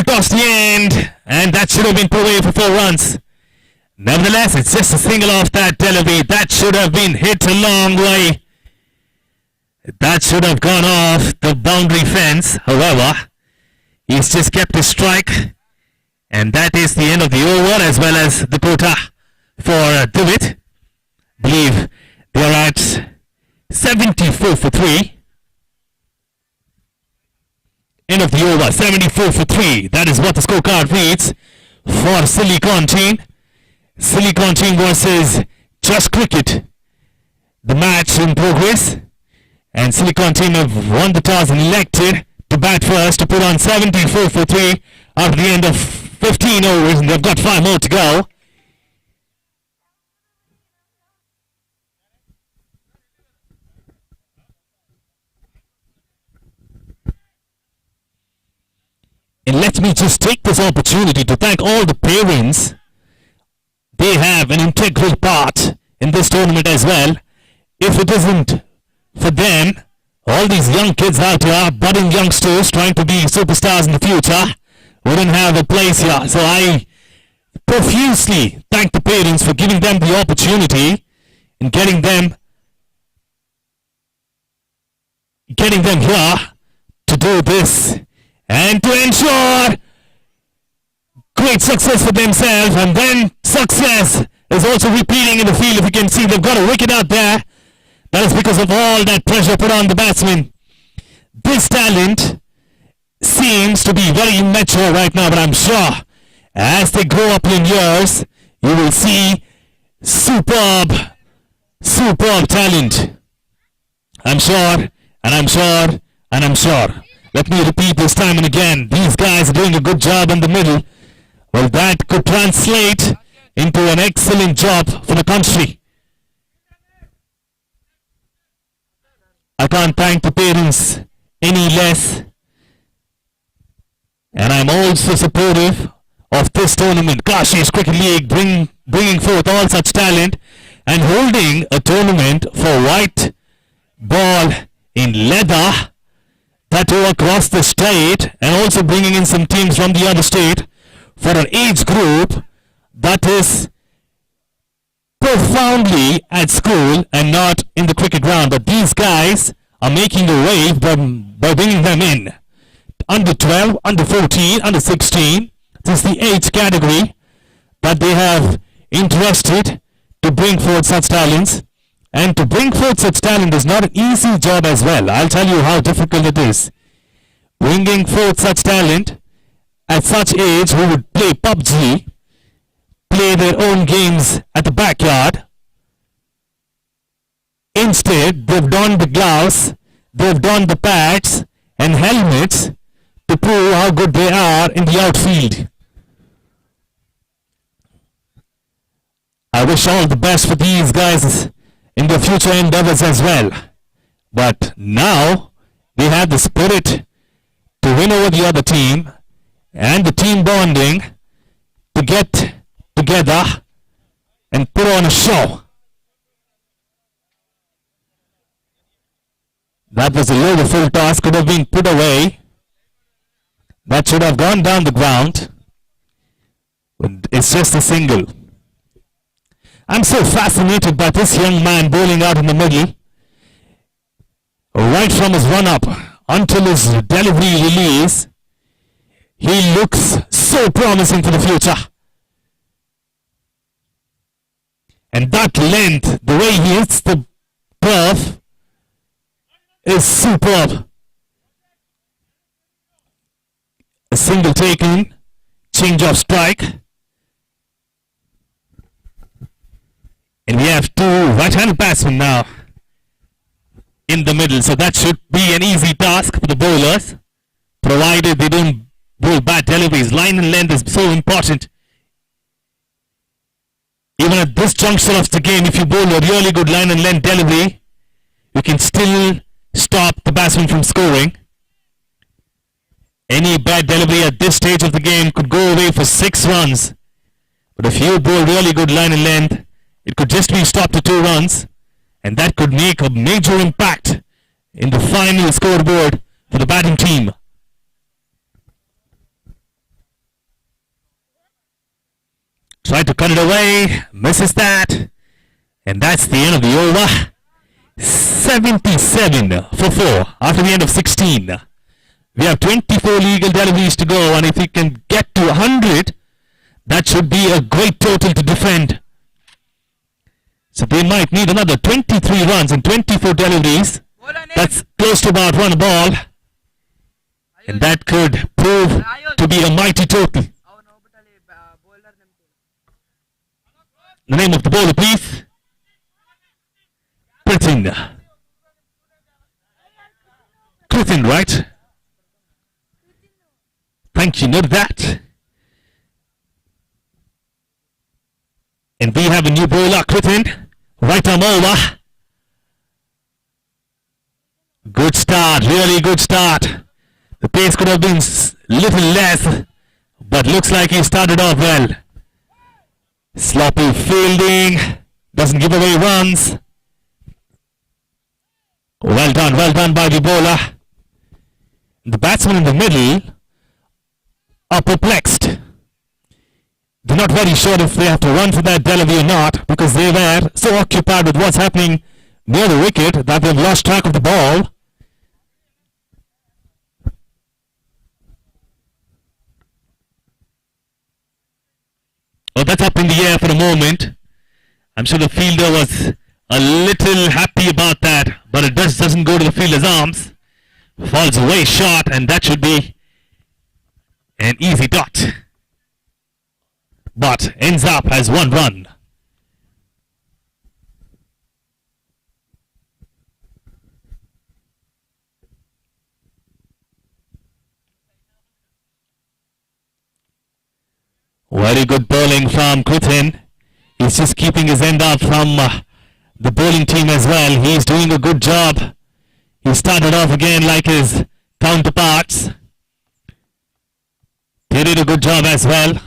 towards the end, and that should have been put away for 4 runs. Nevertheless, it's just a single off that delivery. That should have been hit a long way. That should have gone off the boundary fence. However, he's just kept his strike, and that is the end of the over as well as the quota for Dewitt. Believe they're at 74 for 3. End of the over, 74 for 3. That is what the scorecard reads for Silicon Team. Silicon Team versus Just Cricket. The match in progress. And Silicon Team have won the toss and elected to bat first to put on 74 for 3 after the end of 15 overs, and they've got 5 more to go. And let me just take this opportunity to thank all the parents. They have an integral part in this tournament as well. If it isn't for them, all these young kids out here, budding youngsters trying to be superstars in the future, wouldn't have a place here. So I profusely thank the parents for giving them the opportunity and getting them here to do this and to ensure great success for themselves. And then success is also repeating in the field. If you can see, they've got a wicket out there. That is because of all that pressure put on the batsman. This talent seems to be very immature right now, but I'm sure as they grow up in years, you will see superb talent. I'm sure, and I'm sure, and I'm sure. Let me repeat this time and again. These guys are doing a good job in the middle. Well, that could translate into an excellent job for the country. I can't thank the parents any less. And I'm also supportive of this tournament. Kashi's Cricket League bringing forth all such talent and holding a tournament for white ball in leather that too across the state, and also bringing in some teams from the other state for an age group that is profoundly at school and not in the cricket ground. But these guys are making a wave by bringing them in. Under 12, under 14, under 16. This is the age category that they have interested to bring forth such talents. And to bring forth such talent is not an easy job as well. I'll tell you how difficult it is. Bringing forth such talent at such age who would play PUBG, play their own games at the backyard. Instead, they've donned the gloves, they've donned the pads and helmets to prove how good they are in the outfield. I wish all the best for these guys in their future endeavors as well. But now they have the spirit to win over the other team and the team bonding to get together and put on a show. That was a low full toss, could have been put away. That should have gone down the ground. But it's just a single. I'm so fascinated by this young man bowling out in the middle. Right from his run-up until his delivery release, he looks so promising for the future. And that length, the way he hits the turf, is superb. A single taken, change of strike. And we have two right-handed batsmen now in the middle. So that should be an easy task for the bowlers, provided they don't bowl bad deliveries. Line and length is so important. Even at this juncture of the game, if you bowl a really good line and length delivery, you can still stop the batsman from scoring. Any bad delivery at this stage of the game could go away for 6 runs. But if you bowl really good line and length, it could just be stopped to 2 runs, and that could make a major impact in the final scoreboard for the batting team. Tried to cut it away. Misses that. And that's the end of the over. 77 for 4 after the end of 16. We have 24 legal deliveries to go, and if we can get to 100, that should be a great total to defend. So they might need another 23 runs and 24 deliveries. That's close to about one ball. And that could prove to be a mighty total. The name of the bowler, please. Krithin. Krithin, right? Thank you, note that. And we have a new bowler, Krithin. Right arm over. Good start, really good start. The pace could have been little less, but looks like he started off well. Sloppy fielding, doesn't give away runs. Well done by the bowler. The batsmen in the middle are perplexed. They're not very sure if they have to run for that delivery or not, because they were so occupied with what's happening near the wicket that they've lost track of the ball. Oh, that's up in the air for a moment. I'm sure the fielder was a little happy about that, but it doesn't go to the fielder's arms. Falls away short, and that should be an easy dot. But ends up as 1 run. Very good bowling from Krithin. He's just keeping his end up from the bowling team as well. He's doing a good job. He started off again like his counterparts. They did a good job as well.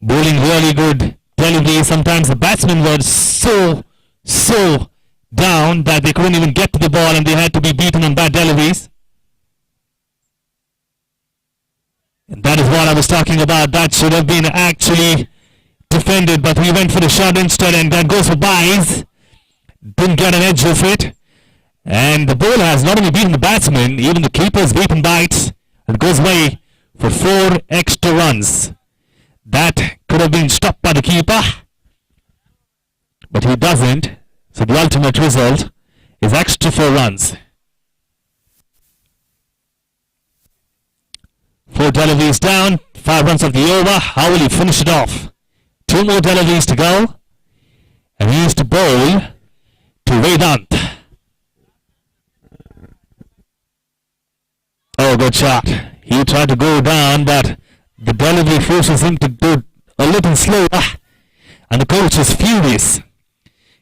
Bowling really good delivery. Sometimes the batsmen were so down that they couldn't even get to the ball and they had to be beaten on bad deliveries. And that is what I was talking about. That should have been actually defended, but he went for the shot instead, and that goes for byes. Didn't get an edge of it. And the bowler has not only beaten the batsman, even the keeper's beaten bites. It goes away for 4 extra runs. That could have been stopped by the keeper, but he doesn't. So the ultimate result is extra 4 runs. 4 deliveries down, 5 runs of the over. How will he finish it off? 2 more deliveries to go, and he is to bowl to Vedant. Oh, good shot. He tried to go down, but the delivery forces him to go a little slower, and the coach is furious.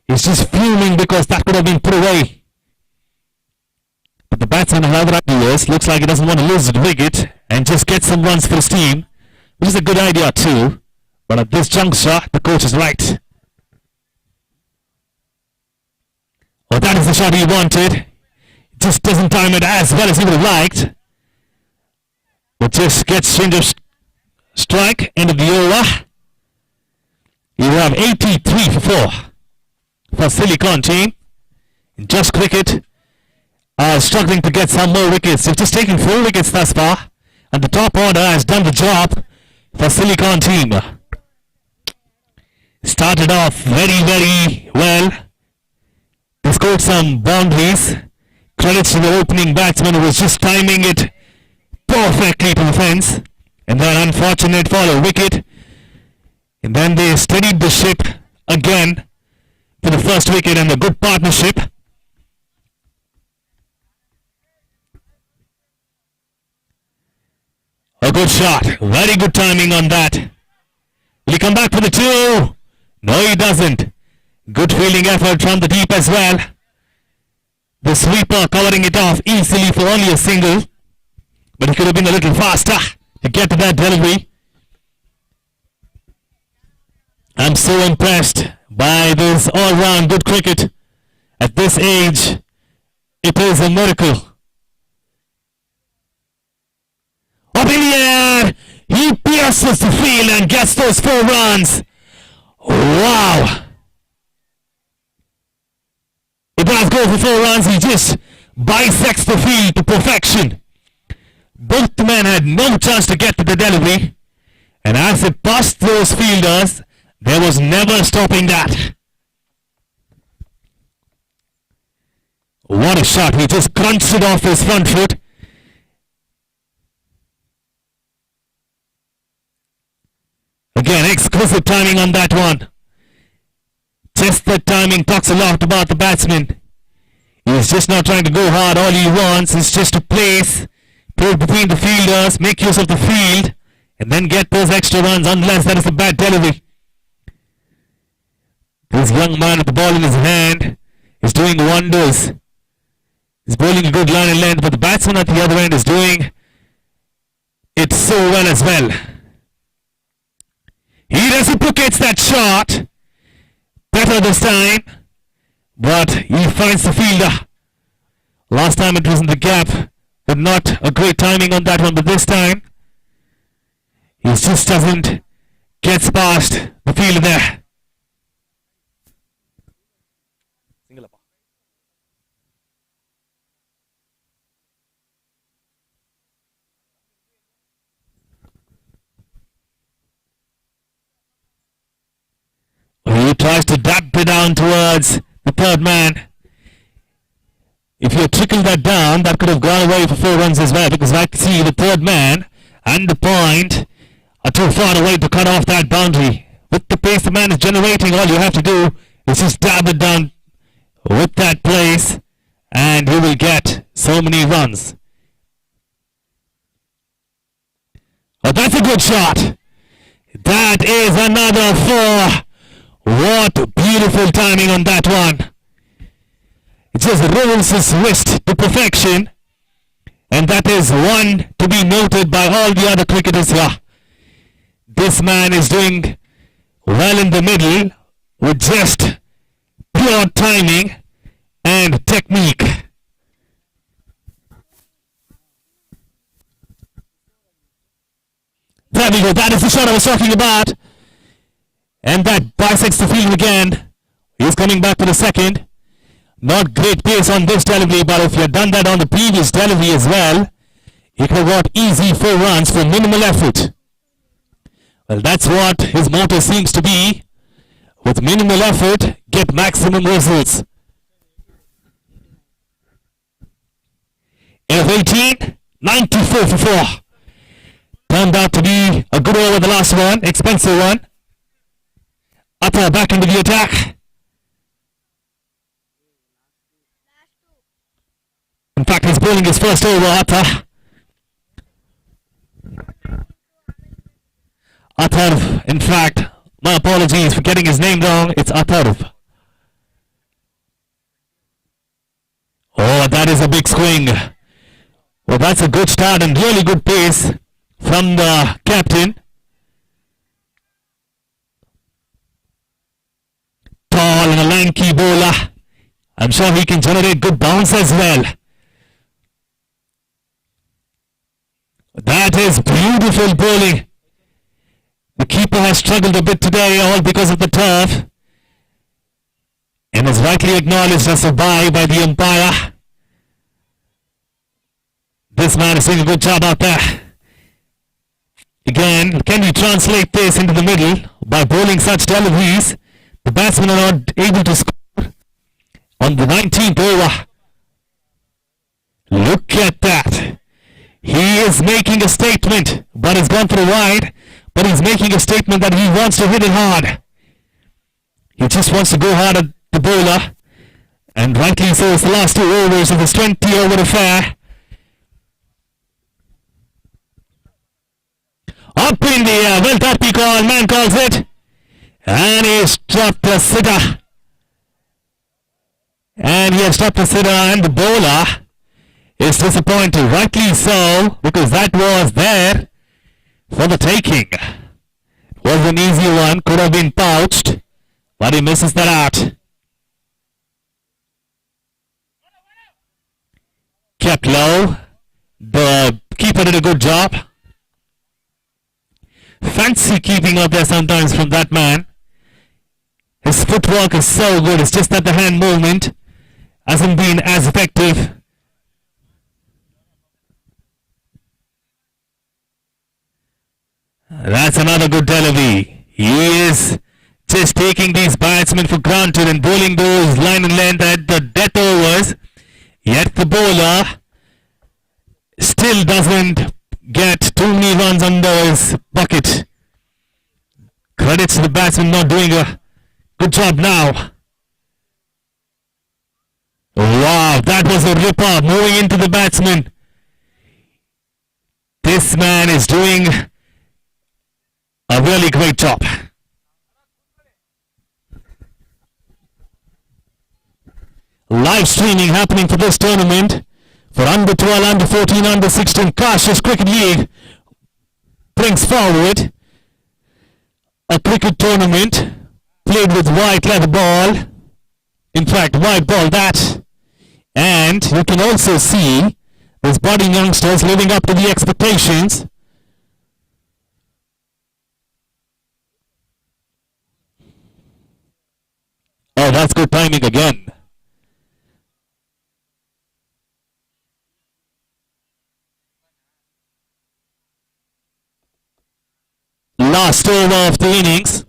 He's just fuming because that could have been put away. But the batsman has other ideas. Looks like he doesn't want to lose the wicket and just get some runs for his team, which is a good idea too. But at this juncture, the coach is right. Well, that is the shot he wanted. It just doesn't time it as well as he would have liked. But just gets change of strike, end of the over. You have 83 for 4 for Silicon team. In Just Cricket are struggling to get some more wickets. They've just taken 4 wickets thus far, and the top order has done the job for Silicon team. Started off very well. They scored some boundaries. Credits to the opening batsman who was just timing it perfectly to the fence. And then unfortunate for a wicket. And then they steadied the ship again for the first wicket and a good partnership. A good shot. Very good timing on that. Will he come back for the 2? No, he doesn't. Good fielding effort from the deep as well. The sweeper covering it off easily for only a single. But he could have been a little faster to get to that delivery. I'm so impressed by this all-round good cricket. At this age, it is a miracle. Up in the air, he pierces the field and gets those 4 runs. Wow! It does go for 4 runs. He just bisects the field to perfection. Both the men had no chance to get to the delivery. And as it passed those fielders, there was never stopping that. What a shot. He just crunched it off his front foot. Again, exquisite timing on that one. Just that timing talks a lot about the batsman. He's just not trying to go hard. All he wants is just to place, play between the fielders, make use of the field, and then get those extra runs unless that is a bad delivery. This young man with the ball in his hand is doing wonders. He's bowling a good line and length, but the batsman at the other end is doing it so well as well. He reciprocates that shot better this time, but he finds the fielder. Last time it was in the gap, but not a great timing on that one, but this time he just doesn't get past the fielder there. He tries to dab it down towards the third man. If you trickle that down, that could have gone away for 4 runs as well, because I can see the third man and the point are too far away to cut off that boundary. With the pace the man is generating, all you have to do is just dab it down with that place and you will get so many runs. Oh, that's a good shot. That is another 4. What beautiful timing on that one. It just rolls his wrist to perfection. And that is one to be noted by all the other cricketers here. This man is doing well in the middle with just pure timing and technique. There we go. That is the shot I was talking about. And that bisects the field again. He's coming back to the second. Not great pace on this delivery, but if you had done that on the previous delivery as well, he could have got easy 4 runs for minimal effort. Well, that's what his motto seems to be. With minimal effort, get maximum results. Of 18, 94 for 4. Turned out to be a good over the last one, expensive one. Atta back into the attack. In fact, he's bowling his first over, Atta. Atharv, in fact, my apologies for getting his name wrong. It's Atharv. Oh, that is a big swing. Well, that's a good start and really good pace from the captain. Tall and a lanky bowler. I'm sure he can generate good bounce as well. That is beautiful bowling. The keeper has struggled a bit today, all because of the turf, and is rightly acknowledged as a bye by the umpire. This man is doing a good job out there. Again, can we translate this into the middle? By bowling such deliveries, the batsmen are not able to score on the 19th over. Look at that. He is making a statement, but it's gone for a wide. But he's making a statement that he wants to hit it hard. He just wants to go hard at the bowler. And rightly so, it's the last 2 overs of this 20-over affair. Up in the air, well that be called, man calls it. And he stopped the sitter. And he has stopped the sitter, and the bowler is disappointed. Rightly so, because that was there for the taking. It was an easy one, could have been pouched, but he misses that out. Kept low. The keeper did a good job. Fancy keeping up there sometimes from that man. His footwork is so good. It's just that the hand movement hasn't been as effective. That's another good delivery. He is just taking these batsmen for granted and bowling those line and length at the death overs. Yet the bowler still doesn't get too many runs under his bucket. Credits to the batsman not doing a good job now. Wow, that was a ripper moving into the batsman. This man is doing a really great job. Live streaming happening for this tournament for under 12, under 14, under 16 Cautious Cricket League brings forward a cricket tournament played with white leather ball. In fact, white ball that. And you can also see these budding youngsters living up to the expectations. Oh, that's good timing again. Last over of the innings.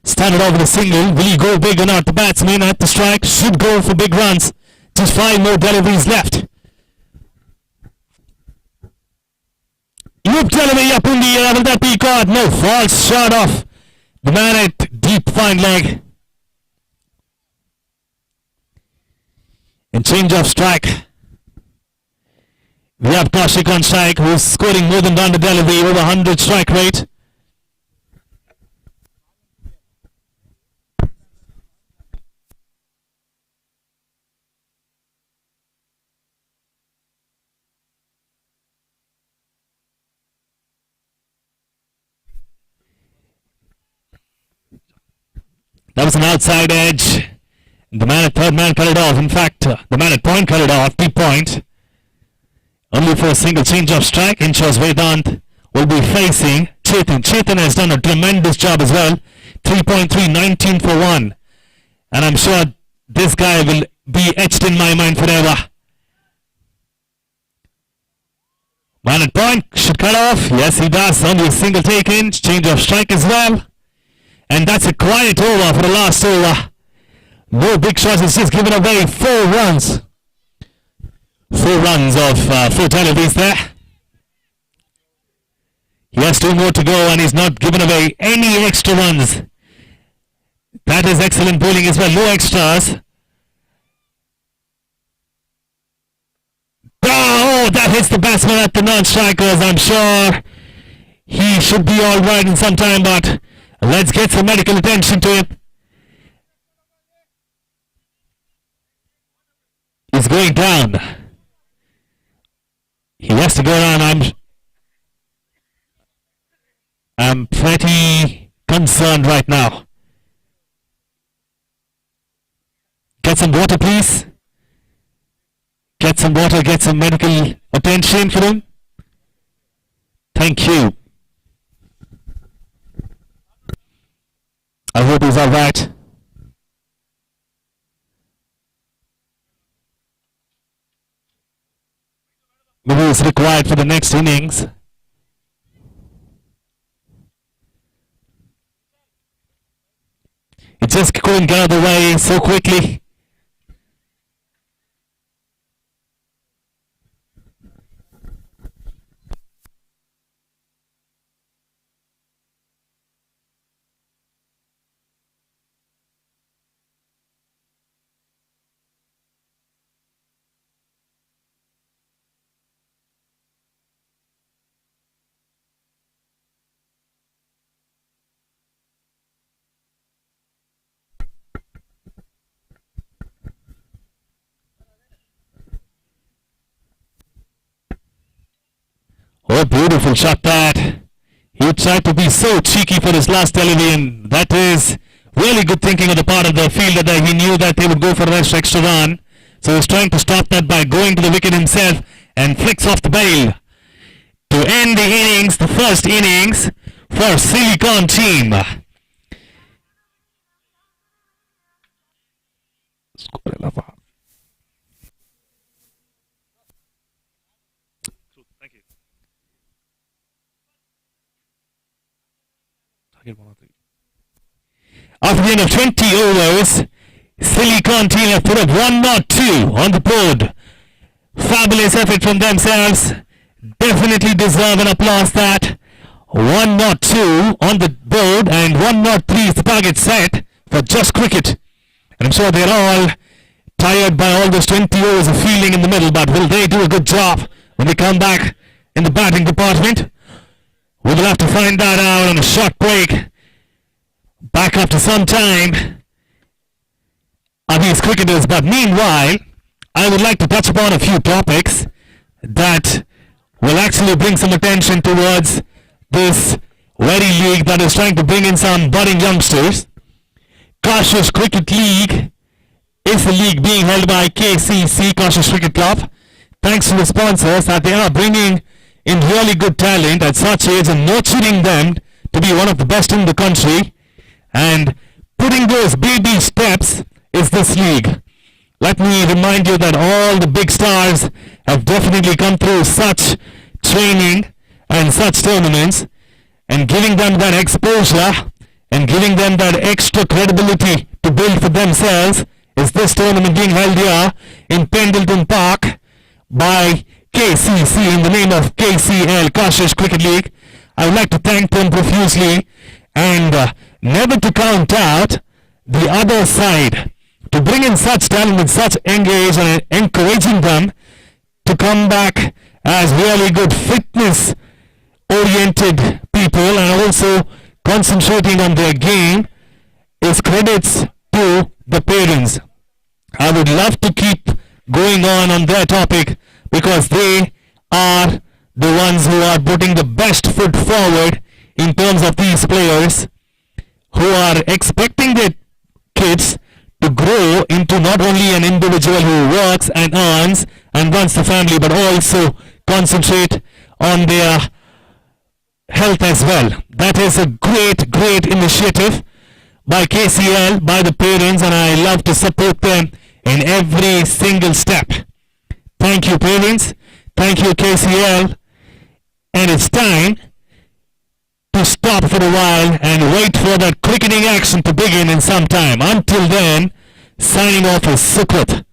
Started off with a single. Will he go big or not? The batsman at the strike should go for big runs. Just 5 more deliveries left. Loop delivery up in the air. Will that be caught? No, false shot off the man at deep fine leg. And change of strike. We have Kaushik on strike, who is scoring more than Danda delivery, over 100 strike rate. That was an outside edge. The man at third man cut it off. In fact, the man at point cut it off. Deep point. Only for a single change of strike. Ensures Vedant will be facing Chetan. Chetan has done a tremendous job as well. 3.3, 19 for 1. And I'm sure this guy will be etched in my mind forever. Man at point should cut off. Yes, he does. Only a single taken. Change of strike as well. And that's a quiet over for the last over. No big shots. It's just given away 4 runs. 4 runs of 4 deliveries there. He has 2 more to go and he's not given away any extra runs. That is excellent bowling as well. No extras. Oh, that hits the batsman at the non-strikers. I'm sure he should be alright in some time, but let's get some medical attention to him. He's going down. He has to go down. I'm pretty concerned right now. Get some water, please. Get some water, get some medical attention for him. Thank you. I hope he's alright. Maybe it's required for the next innings. It just couldn't get out of the way so quickly. Oh, beautiful shot that. He tried to be so cheeky for his last delivery, and that is really good thinking on the part of the fielder that he knew that they would go for an extra run. So he's trying to stop that by going to the wicket himself and flicks off the bail to end the innings, the first innings for Silicon team. After the end of 20 overs, Silicon team have put up 102 on the board. Fabulous effort from themselves. Definitely deserve an applause that. 102 on the board and 103 is the target set for Just Cricket. And I'm sure they're all tired by all those 20 overs of fielding in the middle, but will they do a good job when they come back in the batting department? We will have to find that out on a short break. Back after some time are these cricketers, but meanwhile, I would like to touch upon a few topics that will actually bring some attention towards this very league that is trying to bring in some budding youngsters. Kashish Cricket League is a league being held by KCC, Kashish Cricket Club. Thanks to the sponsors that they are bringing in really good talent at such age and nurturing them to be one of the best in the country. And putting those baby steps is this league. Let me remind you that all the big stars have definitely come through such training and such tournaments, and giving them that exposure and giving them that extra credibility to build for themselves is this tournament being held here in Pendleton Park by KCC in the name of KCL, Kashish Cricket League. I would like to thank them profusely and never to count out the other side, to bring in such talent with such engage and encouraging them to come back as really good fitness oriented people and also concentrating on their game is credits to the parents. I would love to keep going on their topic because they are the ones who are putting the best foot forward in terms of these players who are expecting their kids to grow into not only an individual who works and earns and runs the family, but also concentrate on their health as well. That is a great initiative by KCL, by the parents, and I love to support them in every single step. Thank you, parents. Thank you, KCL. And it's time to stop for a while and wait for that cricketing action to begin in some time. Until then, signing off is Sukrit.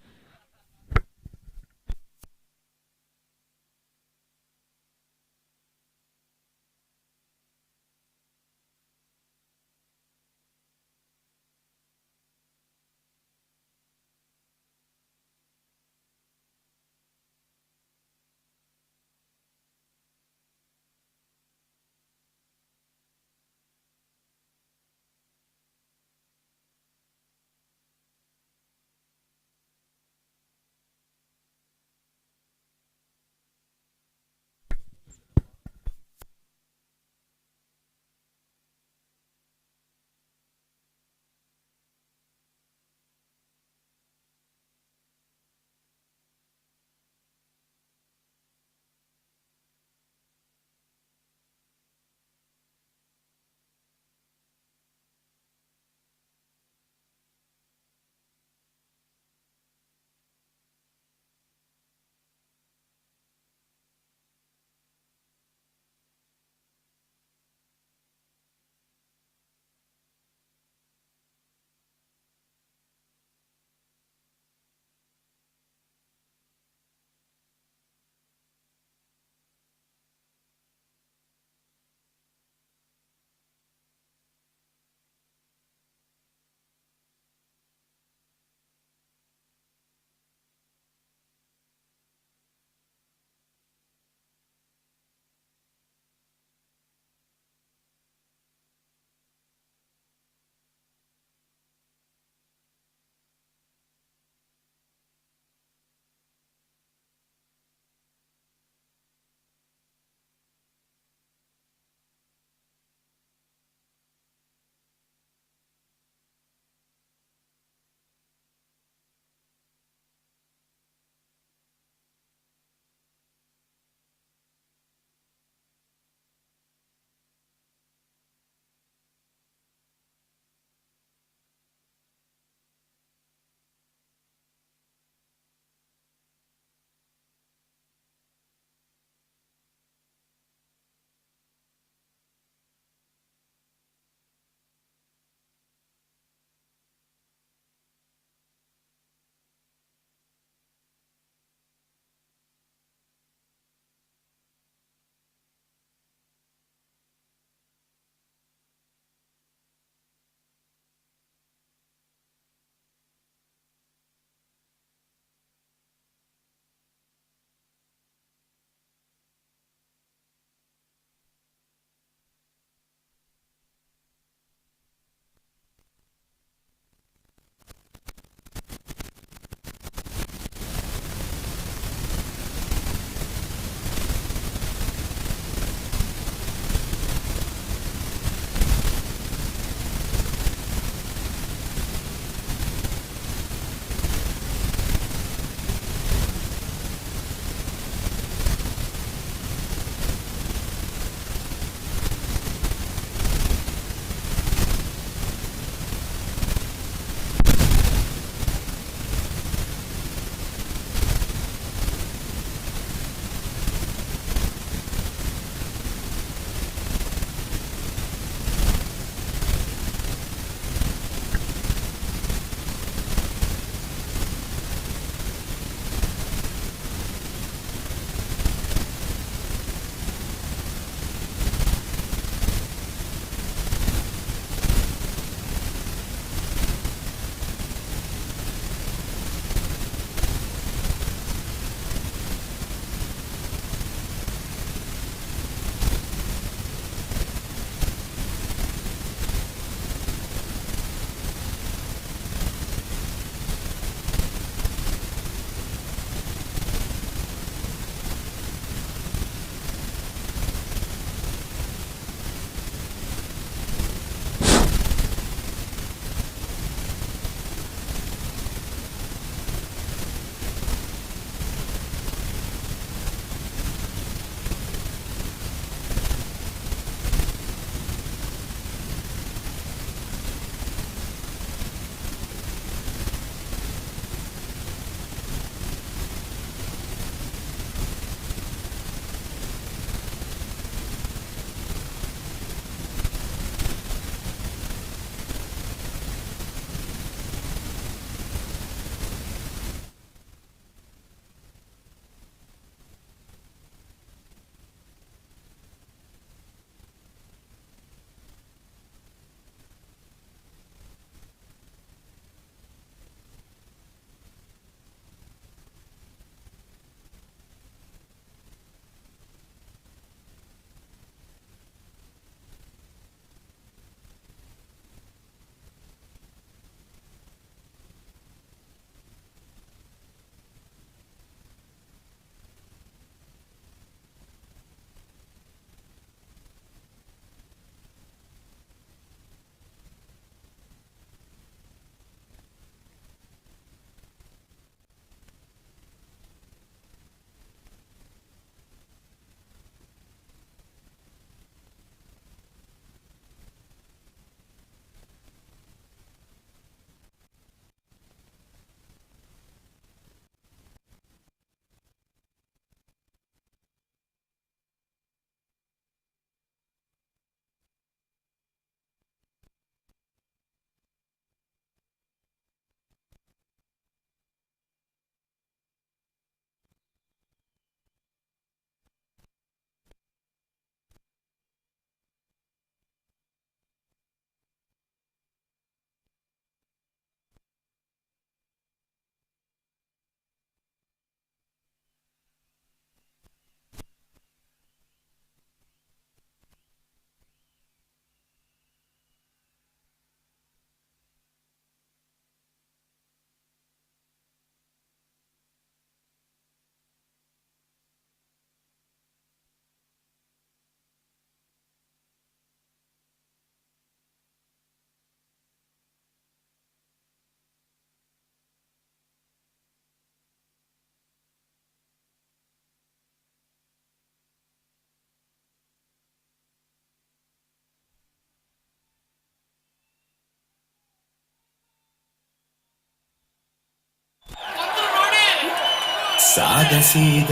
ಸಾಗಸೀದ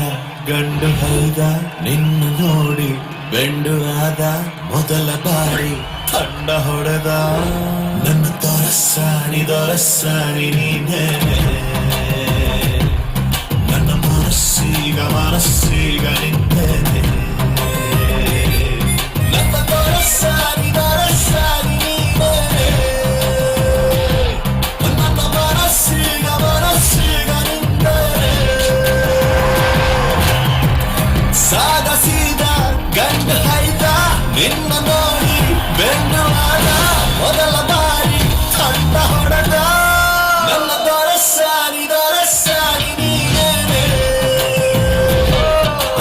ಗಂಡು ಹೈದ ನಿನ್ನ ನೋಡಿ ಬೆಂಡು ಆದ ಮೊದಲ ಬಾರಿ ತಂಡ ಹೊಡೆದ ನನ್ನ ದೊರಸಾಣಿ ನೀನೇ ನನ್ನ ಮನಸ್ಸೀಗ ನಿಂತೇನೆ ನನ್ನ ದೊರಸಾಣಿ ನೀನೇ ನನ್ನ ಮನಸ್ಸೀಗ ನಿಂತೇನೆ ಸಾಗಸೀದ ಗಂಡ ಹೈದ ನಿನ್ನ ನೋಡಿ ಬೆಂಡು ಆದ ಮೊದಲ ಬಾರಿ ತಂಡ ಹೊಡೆದ ನನ್ನ ದೊರಸಾಣಿ ನೀನೇ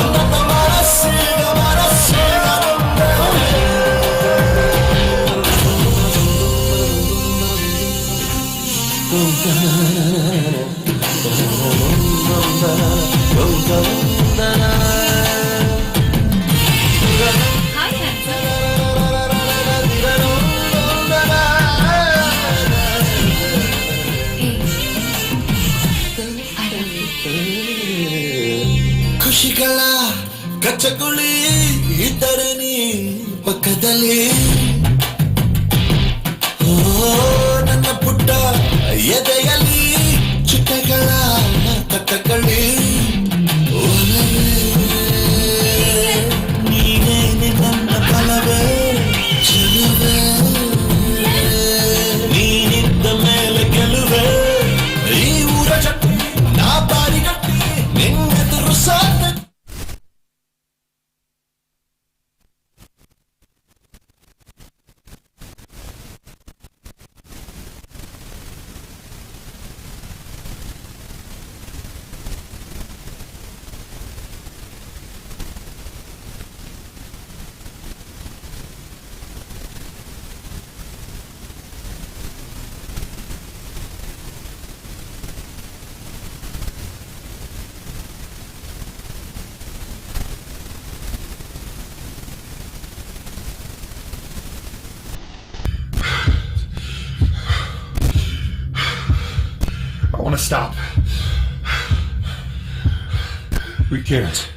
ನನ್ನ ಮನಸ್ಸೀಗ Hi, handsome. Hey, I love you. ಖುಷಿಗಳ ಕಚ್ಚಗುಳಿ ಇದ್ದರೆ ನೀ ಪಕ್ಕದಲ್ಲಿ ಓ ನನ್ನ ಪುಟ್ಟ ಎದೆಯಲ್ಲಿ ಚಿಟ್ಟೆಗಳ ಕಟ್ಟಕಳಿ ನೀನೇ ನನ್ನ ಬಲವೇ ಚೆಲುವೆ ನೀನಿದ್ದ ಮೇಲೆ ಗೆಲುವೆ ಈ ಊರ ಚಟ್ಟಿ ನಾ ಬಾರಿ ಗಟ್ಟಿ ನಿನ್ನೆದುರು ಸಾಧ್ಯ I want to stop. We can't.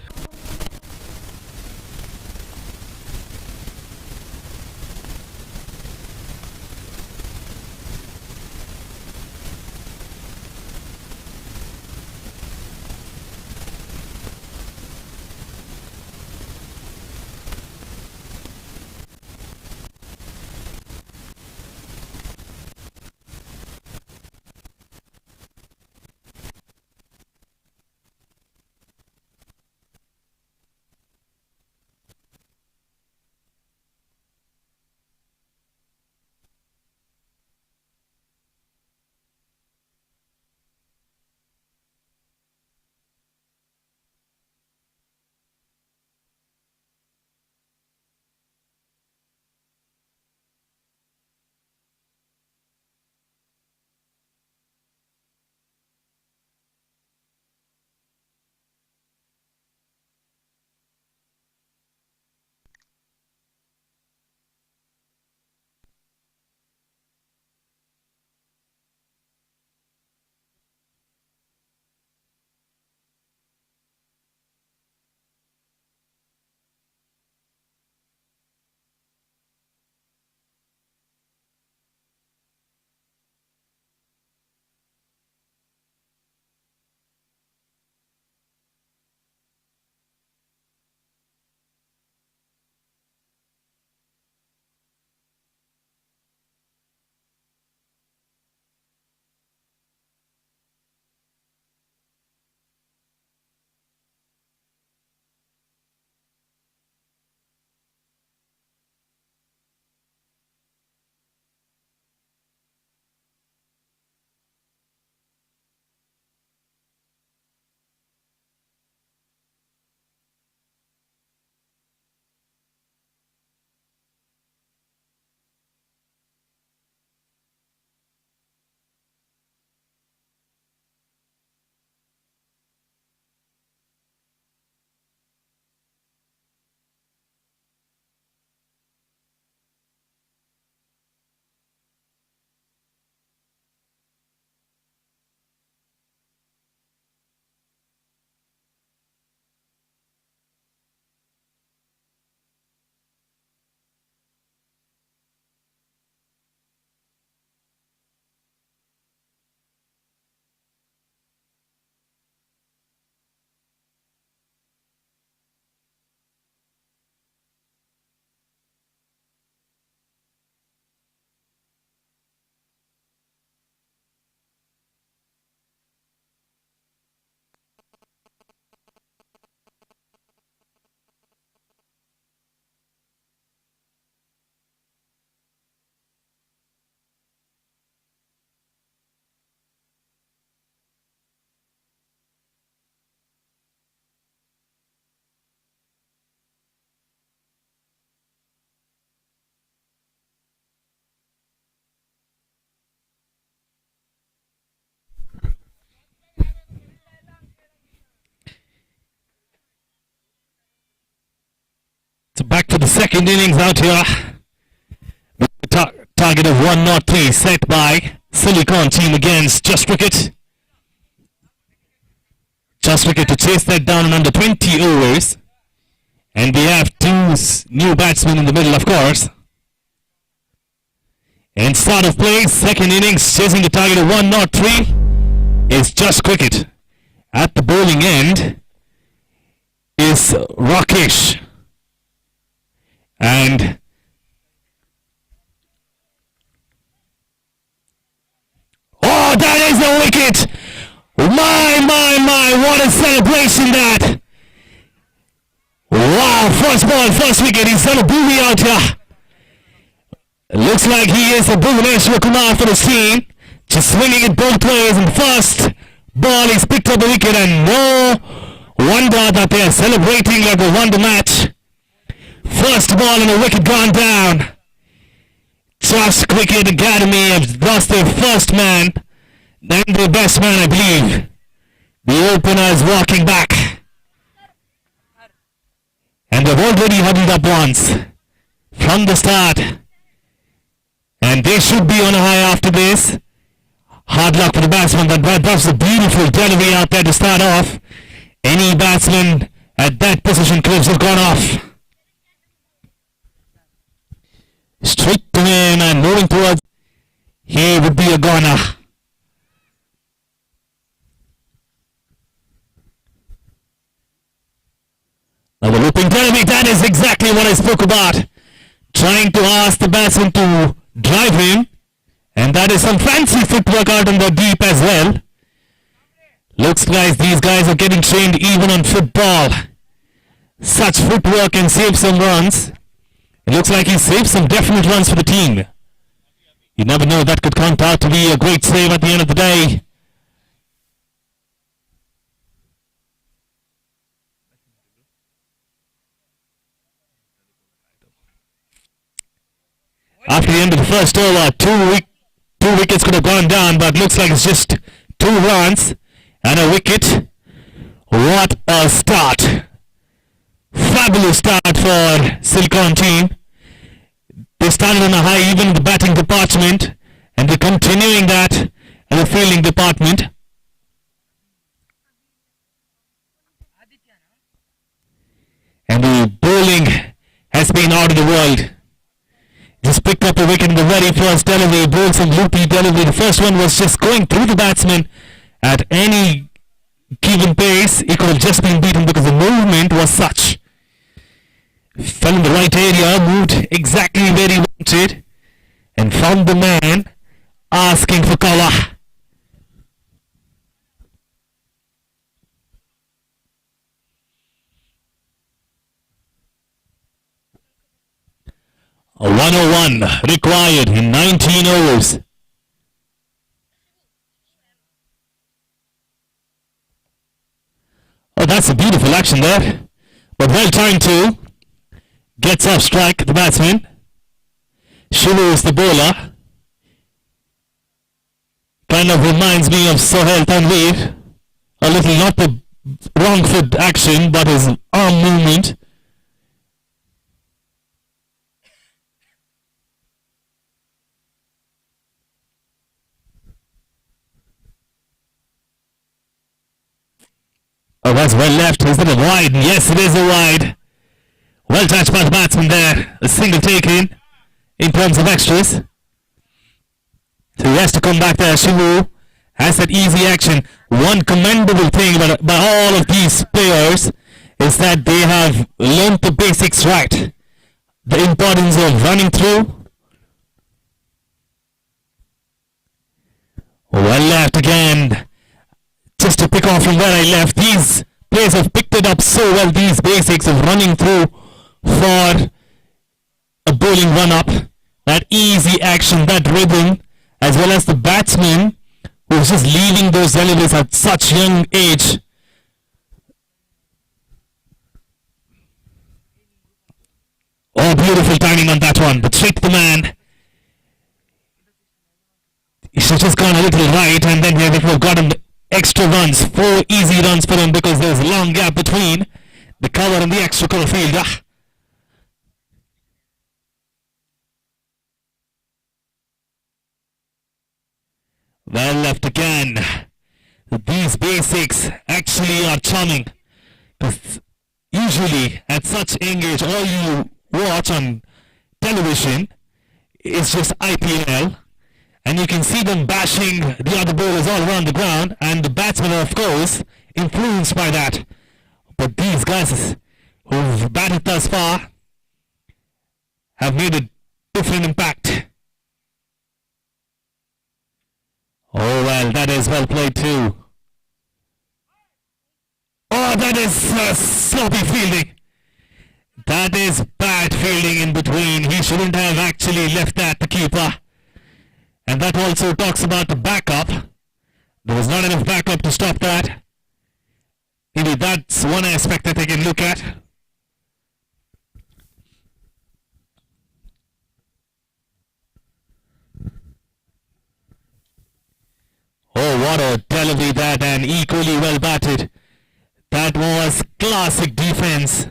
the second innings out here. With the target of 103 set by Silicon team against Just Cricket. Just Cricket to chase that down in under 20 overs. And we have two new batsmen in the middle, of course. And start of play, second innings, chasing the target of 103 is Just Cricket. At the bowling end is Rakesh. And oh, that is a wicket! My, what a celebration that! Wow, first ball, first wicket, he's done a booby out here. Looks like he is a Bhuvaneshwar Kumar for his team. Just swinging it both ways, and first ball he's picked up the wicket, and no wonder that they are celebrating like they won the match. First ball and a wicket gone down. Just Cricket Academy have lost their first man, then their best man, I believe. The opener is walking back. And they've already huddled up once from the start. And they should be on a high after this. Hard luck for the batsman. That's a beautiful delivery out there to start off. Any batsman at that position could have gone off. Straight to him and moving towards. He would be a goner. Now the looping delivery, that is exactly what I spoke about. Trying to ask the batsman to drive him. And that is some fancy footwork out on the deep as well. Looks like these guys are getting trained even on football. Such footwork can save some runs. It looks like he saved some definite runs for the team. You never know, that could count out to be a great save at the end of the day. After the end of the first over, two wickets could have gone down, but looks like it's just 2 runs and a wicket. What a start. Fabulous start for Silicon team. They started on a high even in the batting department, and they're continuing that in the fielding department. And the bowling has been out of the world. Just picked up a wicket in the very first delivery, bowled some loopy delivery. The first one was just going through the batsman at any given pace. It could have just been beaten because the movement was such. Fell in the right area, moved exactly where he wanted, and found the man asking for cover. A 101 required in 19 overs. Oh, that's a beautiful action there. But well timed too. Gets off strike, the batsman. Shivu is the bowler. Kind of reminds me of Sohail Tanveer. A little, not the wrong foot action, but his arm movement. Oh, that's well left. Is it a wide? Yes, it is a wide. Well touched by the batsman there. A single taken in terms of extras. So he has to come back there. Shivu has that easy action. One commendable thing about all of these players is that they have learned the basics right. The importance of running through. Well left again. Just to pick off from where I left, these players have picked it up so well, these basics of running through for a bowling run-up. That easy action, that rhythm, as well as the batsman who's just leaving those deliveries at such young age. Oh, beautiful timing on that one, but straight to the man. He should have just gone a little right, and then they would have gotten extra runs, 4 easy runs for him because there's a long gap between the cover and the extra cover field. Well left again. These basics actually are charming. 'Cause usually at such young age, all you watch on television is just IPL, and you can see them bashing the other bowlers all around the ground, and the batsmen are of course influenced by that. But these guys who've batted thus far have made a different impact. Oh well, that is well played too. Oh, that is sloppy fielding. That is bad fielding in between. He shouldn't have actually left that to keeper. And that also talks about the backup. There was not enough backup to stop that. Maybe that's one aspect that they can look at. Oh, what a delivery that, and equally well batted. That was classic defense.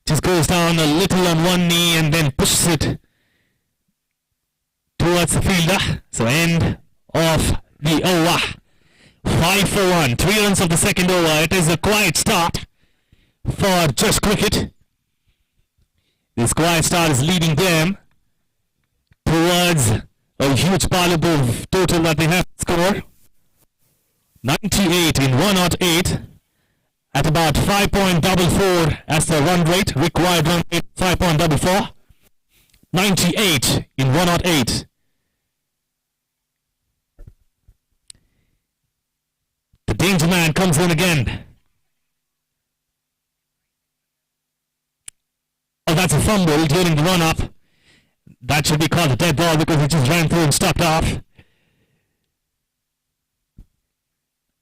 Just goes down a little on one knee and then pushes it towards the fielder. So end of the over. 5 for 1. 3 runs of the second over. It is a quiet start for Just Cricket. This quiet start is leading them towards a huge Palabov total that they have scored. 98 in 108 at about 5.44 as the run rate, required run rate 5.44. 98 in 108. The danger man comes in again. Oh, that's a fumble during the run-up. That should be called a dead ball because it just ran through and stopped off.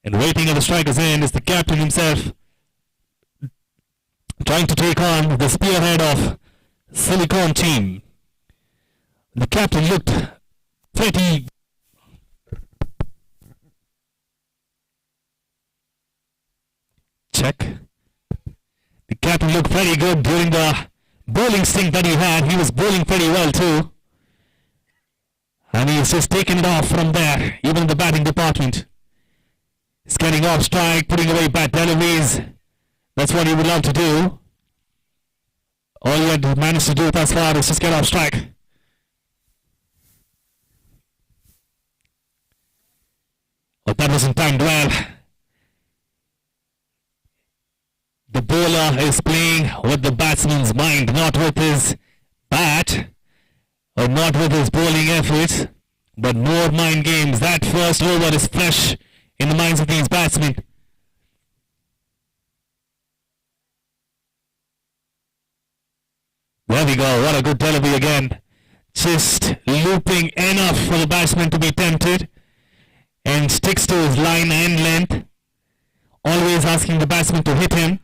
And waiting at the striker's end is the captain himself, trying to take on the spearhead of Silicon team. The captain looked pretty check. The captain looked pretty good during the bowling stint that he had. He was bowling pretty well too. And he's just taken it off from there, even in the batting department. He's getting off strike, putting away bad deliveries. That's what he would love to do. All he had managed to do thus far is just get off strike. But that wasn't timed well. The bowler is playing with the batsman's mind, not with his bat, or not with his bowling efforts, but more mind games. That first over is fresh in the minds of these batsmen. There we go, what a good delivery again. Just looping enough for the batsman to be tempted, and sticks to his line and length, always asking the batsman to hit him.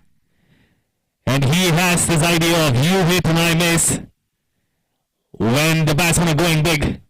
And he has this idea of you hit and I miss when the batsmen are going big.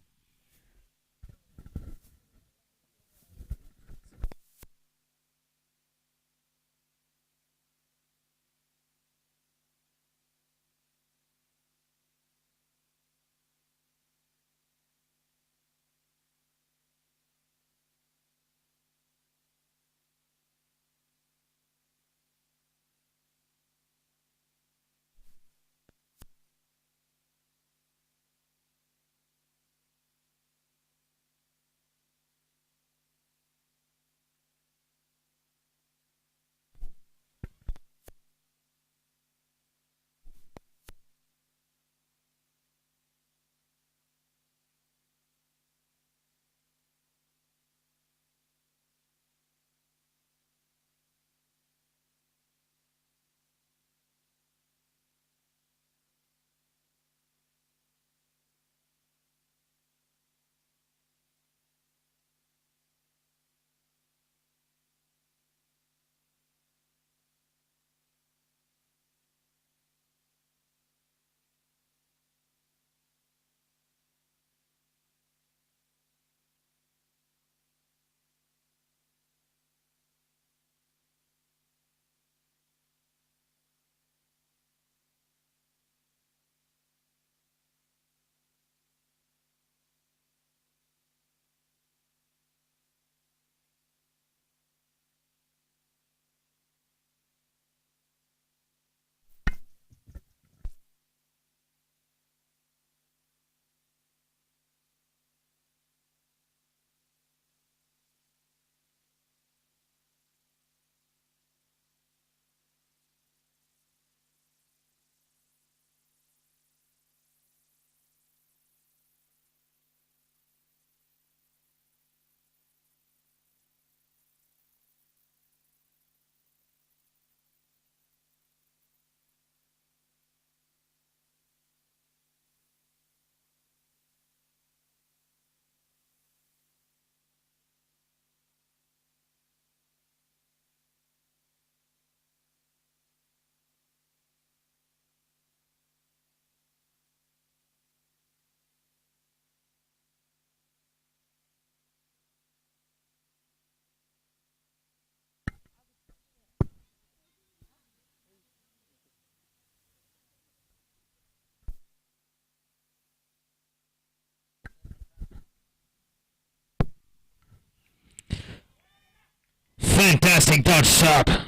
Take that shot.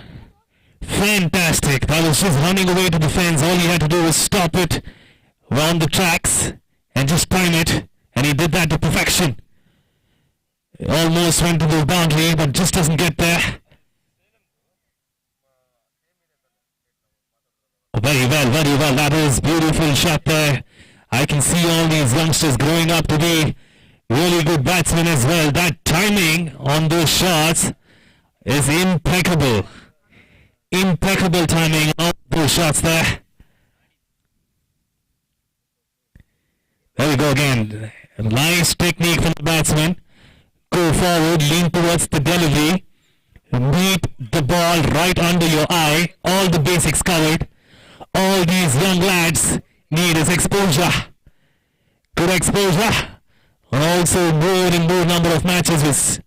Fantastic. That was just running away to the fence. All he had to do was stop it on the tracks and just time it. And he did that to perfection. Almost went to the boundary, but just doesn't get there. Very well, very well. That is beautiful shot there. I can see all these youngsters growing up to be really good batsmen as well. That timing on those shots is impeccable. Impeccable timing on those shots there. There we go again. Nice technique from the batsman. Go forward, lean towards the delivery. Meet the ball right under your eye. All the basics covered. All these young lads need is exposure. Good exposure. And also more and more number of matches with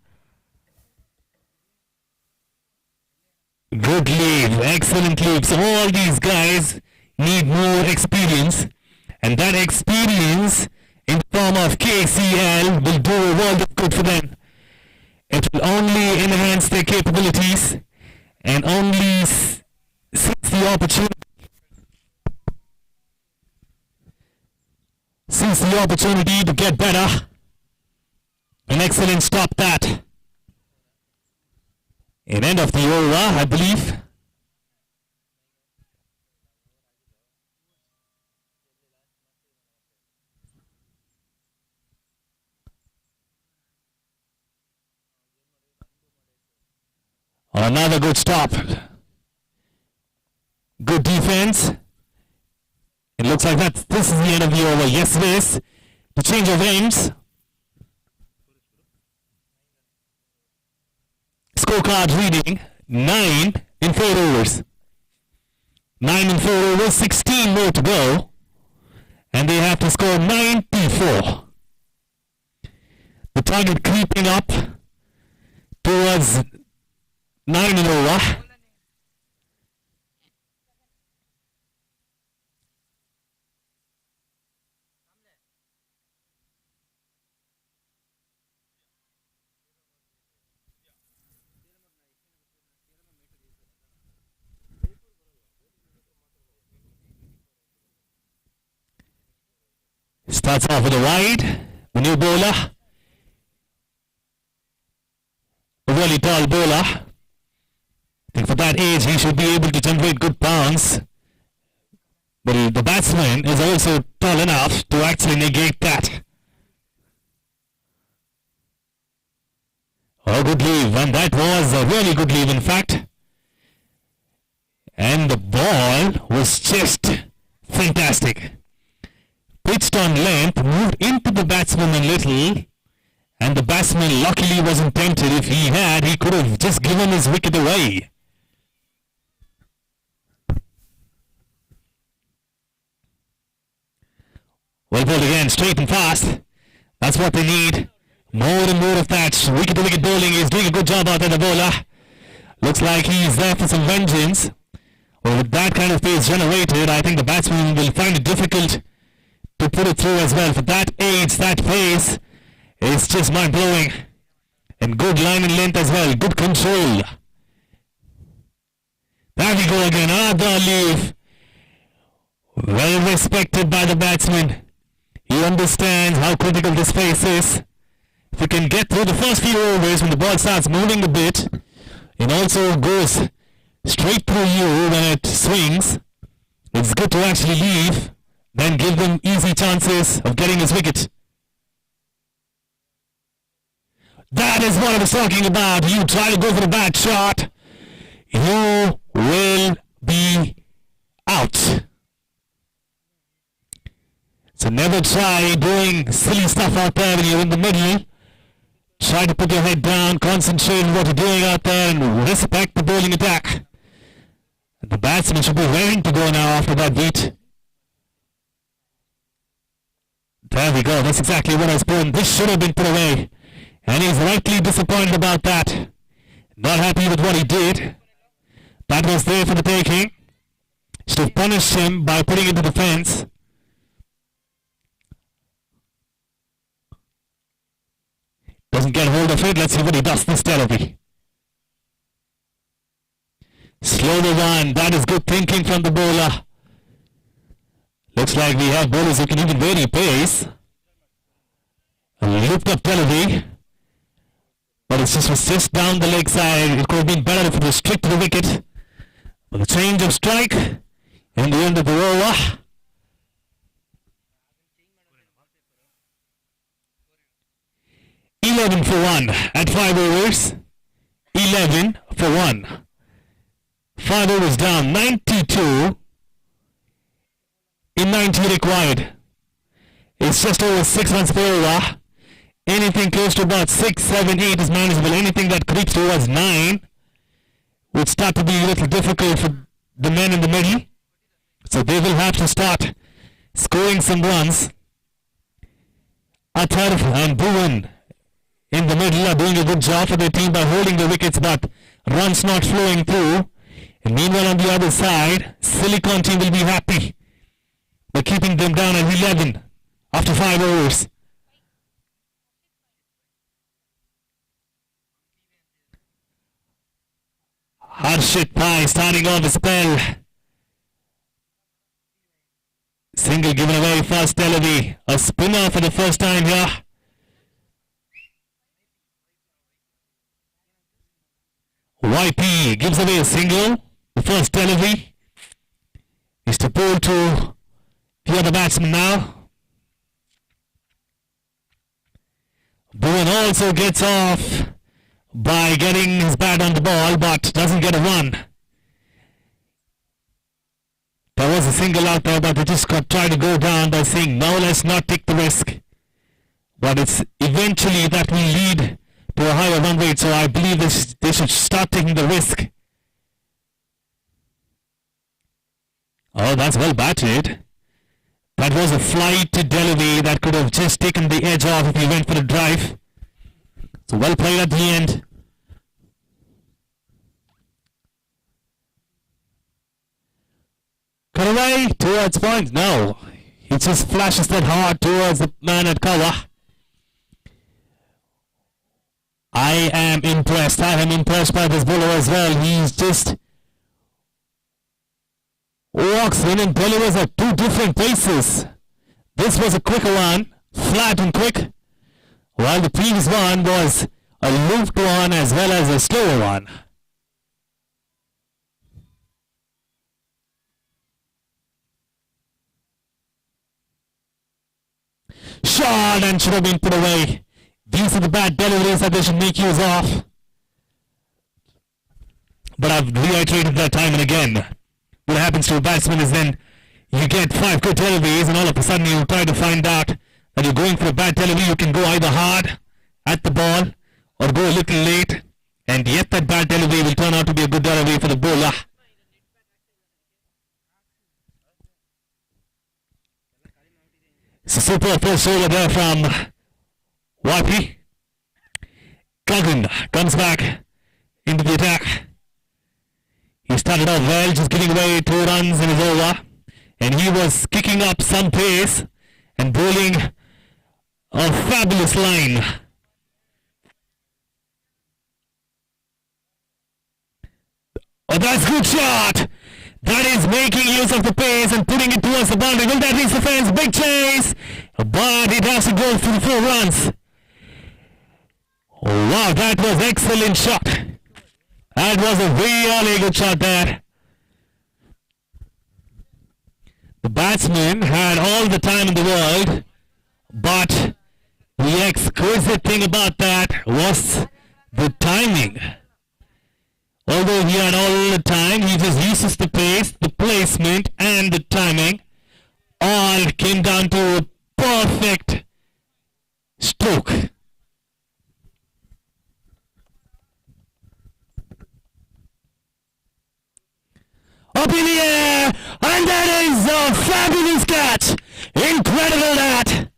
good leave, excellent leave. So all these guys need more experience, and that experience in the form of KCL will do a world of good for them. It will only enhance their capabilities and only seize the opportunity to get better. An excellent stop that. In end of the over, I believe. Another good stop. Good defense. It looks like that this is the end of the over. Yes, it is. The change of ends. Scorecard reading 9 in 4 overs. 9 in 4 overs, 16 more to go. And they have to score 94. The target creeping up towards 9 in over. Starts off with a wide, the new bowler. A really tall bowler. I think for that age he should be able to generate good bounce. But the batsman is also tall enough to actually negate that. Oh, good leave, and that was a really good leave in fact. And the ball was just fantastic. Pitched on length, moved into the batsman a little, and the batsman luckily wasn't tempted. If he had, he could have just given his wicket away. Well bowled again, straight and fast. That's what they need. More and more of that. Wicket to wicket bowling. He's doing a good job out there, the bowler. Looks like he's there for some vengeance. Well, with that kind of pace generated, I think the batsman will find it difficult to put it through as well. For that age, that pace, it's just mind-blowing. And good line and length as well. Good control. There we go again. Another leave. Well respected by the batsman. He understands how critical this pace is. If you can get through the first few overs when the ball starts moving a bit, it also goes straight through you when it swings. It's good to actually leave, then give them easy chances of getting his wicket. That is what I was talking about. You try to go for a bad shot, you will be out. So never try doing silly stuff out there when you're in the middle. Try to put your head down, concentrate on what you're doing out there, and respect the bowling attack. And the batsman should be raring to go now after that beat. There we go. That's exactly what I was doing. This should have been put away. And he's rightly disappointed about that. Not happy with what he did. That was there for the taking. Should have punished him by putting it to the fence. Doesn't get hold of it. Let's see what he does this delivery. Slow the one. That is good thinking from the bowler. Looks like we have bowlers who can even vary pace. A looped up delivery. But it was just down the leg side. It could have been better if it was straight to the wicket. But the change of strike in the end of the over. $11 for 1 at 5 overs. 11 for 1. 5 overs down. 92 in 90 required. It's just over 6 runs per over. Anything close to about 6, 7, 8 is manageable. Anything that creeps towards 9 would start to be a little difficult for the men in the middle. So they will have to start scoring some runs. Athar and Bhuvan in the middle are doing a good job for their team by holding the wickets, but runs not flowing through. And meanwhile on the other side, Silicon team will be happy by keeping them down at 11 after 5 overs. Harshit Pai starting off a spell. Single given away, first delivery. A spinner for the first time here. YP gives away a single. The first delivery is to pull to the other batsman now. Bhuvan also gets off by getting his bat on the ball, but doesn't get a run. There was a single out there, but they just tried to go down by saying, no, let's not take the risk. But it's eventually that will lead to a higher run rate, so I believe they should start taking the risk. Oh, that's well batted. That was a flight to delivery that could have just taken the edge off if he went for a drive. So well played at the end. Cut away towards point. No. He just flashes that hard towards the man at cover. I am impressed. I am impressed by this bowler as well. He's just walks in and delivers at 2 different paces. This was a quicker one, flat and quick, while the previous one was a looped one as well as a slower one. Shot and should have been put away. These are the bad deliveries that they should make use of. But I've reiterated that time and again. What happens to a batsman is then you get 5 good deliveries and all of a sudden you try to find out that you're going for a bad delivery. You can go either hard at the ball or go a little late, and yet that bad delivery will turn out to be a good delivery for the bowler. It's a super first over there from YP. Gagan comes back into the attack. He started off well, just giving away 2 runs in his over, and he was kicking up some pace and bowling a fabulous line. Oh, that's a good shot! That is making use of the pace and putting it towards the boundary. Will that reach the fence? Big chase! But it has to go for the 4 runs. Oh, wow, that was excellent shot. That was a really good shot there. The batsman had all the time in the world, but the exquisite thing about that was the timing. Although he had all the time, he just uses the pace, the placement, and the timing. All came down to a perfect stroke. Up in the air, and that is a fabulous catch. Incredible that.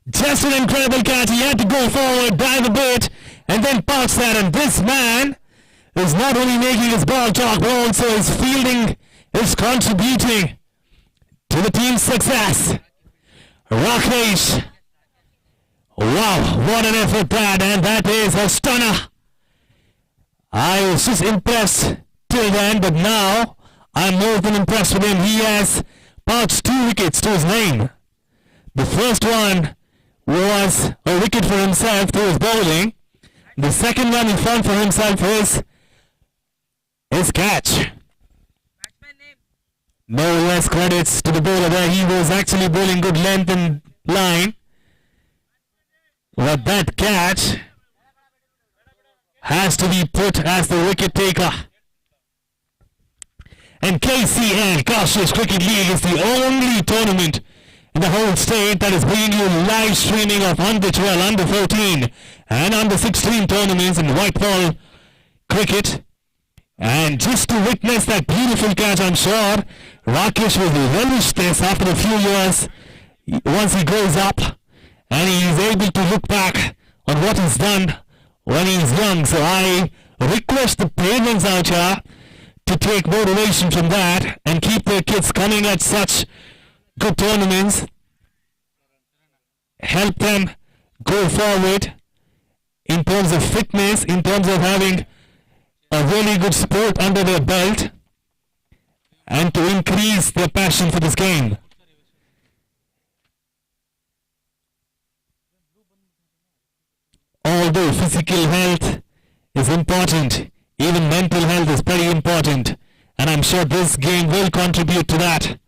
Just an incredible catch. He had to go forward, dive a bit, and then bounce that. And this man is not only making his ball talk, but also his fielding is contributing to the team's success. Rakesh. Wow, what an effort that, and that is a stunner. I was just impressed till then, but now I'm more than impressed with him. He has pouched 2 wickets to his name. The first one was a wicket for himself through his bowling. The second one in front for himself is his catch. No less credits to the bowler there. He was actually bowling good length and line. But that catch has to be put as the wicket taker. And KCL, Cautious Cricket League, is the only tournament in the whole state that is bringing you live streaming of under 12, under 14 and under 16 tournaments in white ball cricket. And just to witness that beautiful catch, I'm sure Rakesh will relish this after a few years once he grows up and he is able to look back on what he's done when he's young. So I request the parents out here to take motivation from that and keep their kids coming at such good tournaments. Help them go forward in terms of fitness, in terms of having a really good sport under their belt, and to increase their passion for this game. Although physical health is important, even mental health is very important, and I'm sure this game will contribute to that.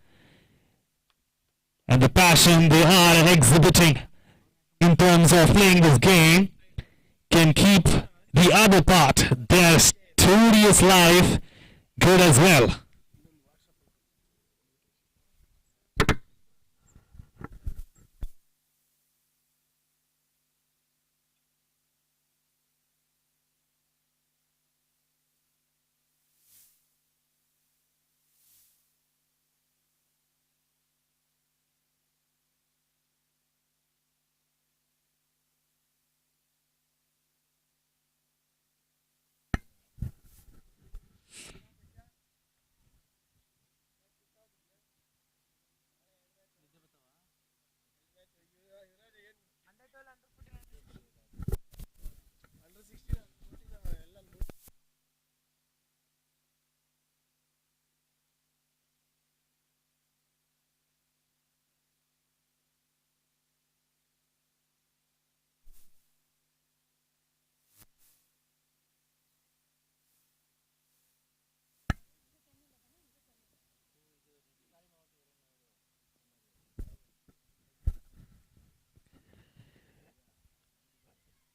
And the passion they are exhibiting in terms of playing this game can keep the other part, their studious life, good as well.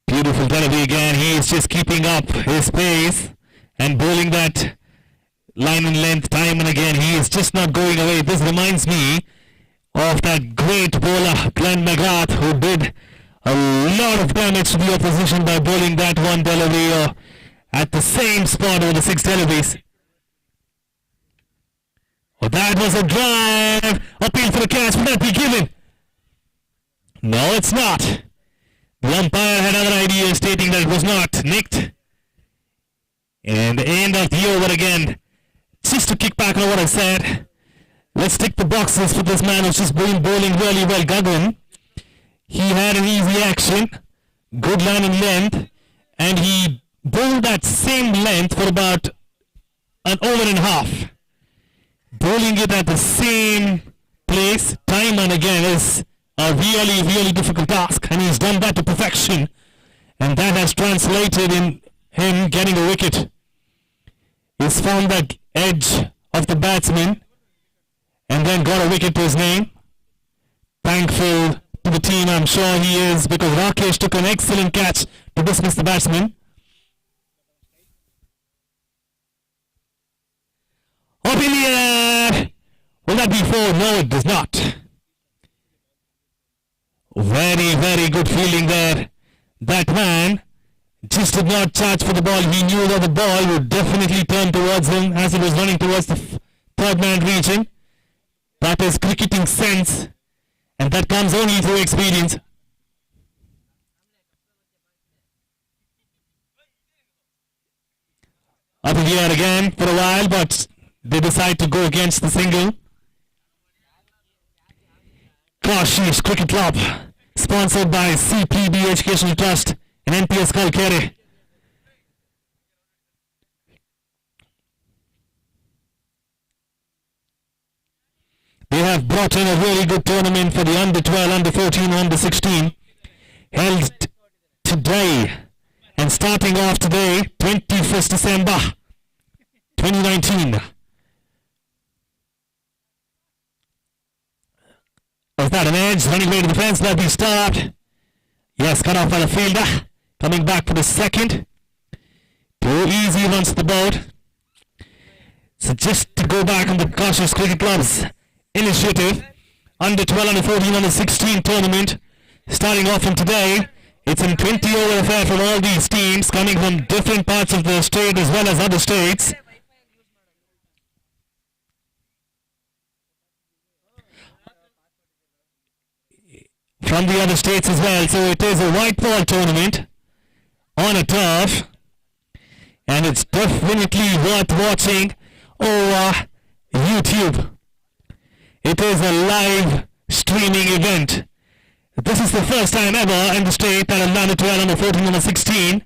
Beautiful delivery again. He is just keeping up his pace and bowling that line and length time and again. He is just not going away. This reminds me of that great bowler Glenn McGrath, who did a lot of damage to the opposition by bowling that one delivery at the same spot over the 6 deliveries. Oh, that was a drive. Appeal for the catch. Will that be given? No, it's not. The umpire had other ideas stating that it was not nicked. And the end of the over again. Just to kick back on what I said, let's tick the boxes for this man who's just been bowling really well. Gagan, he had an easy action, good line and length, and he bowled that same length for about an over and a half. Bowling it at the same place time and again is a really, really difficult task, and he's done that to perfection, and that has translated in him getting a wicket. He's found that edge of the batsman and then got a wicket to his name. Thankful to the team, I'm sure he is, because Rakesh took an excellent catch to dismiss the batsman. Up in the air! Will that be 4? No, it does not. Very, very good fielding there. That man just did not charge for the ball. He knew that the ball would definitely turn towards him as he was running towards the third man region. That is cricketing sense, and that comes only through experience. Up in the air again for a while, but they decide to go against the single. Cautious Cricket Club, sponsored by CPB Educational Trust and NPS Kalkere. They have brought in a really good tournament for the under 12, under 14, under 16 held today and starting off today, 21st December 2019. Was that an edge? Running away to the fence, let me start. Yes, cut off by the fielder. Coming back for the second. 2 easy runs to the board. So just to go back on the Cautious Cricket Club's initiative, under 12, under 14, under 16 tournament, starting off from today. It's a 20 over affair from all these teams coming from different parts of the state as well as other states. From the other states as well. So it is a white ball tournament on a turf, and it's definitely worth watching over YouTube. It is a live streaming event. This is the first time ever in the state that under 12, under 14, under 16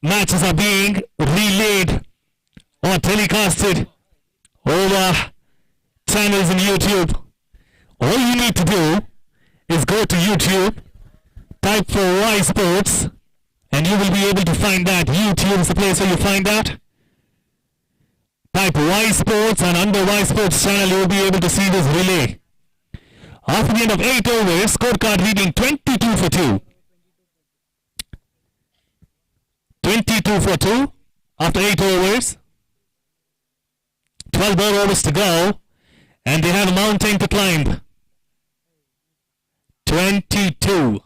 matches are being relayed or telecasted over channels in YouTube. All you need to do is go to YouTube, type for Y Sports, and you will be able to find that. YouTube is the place where you find that. Type Y Sports, and under Y Sports channel you will be able to see this relay. After the end of 8 overs, scorecard reading 22 for 2. 22 for 2 after 8 overs. 12 more overs to go, and they have a mountain to climb. 22.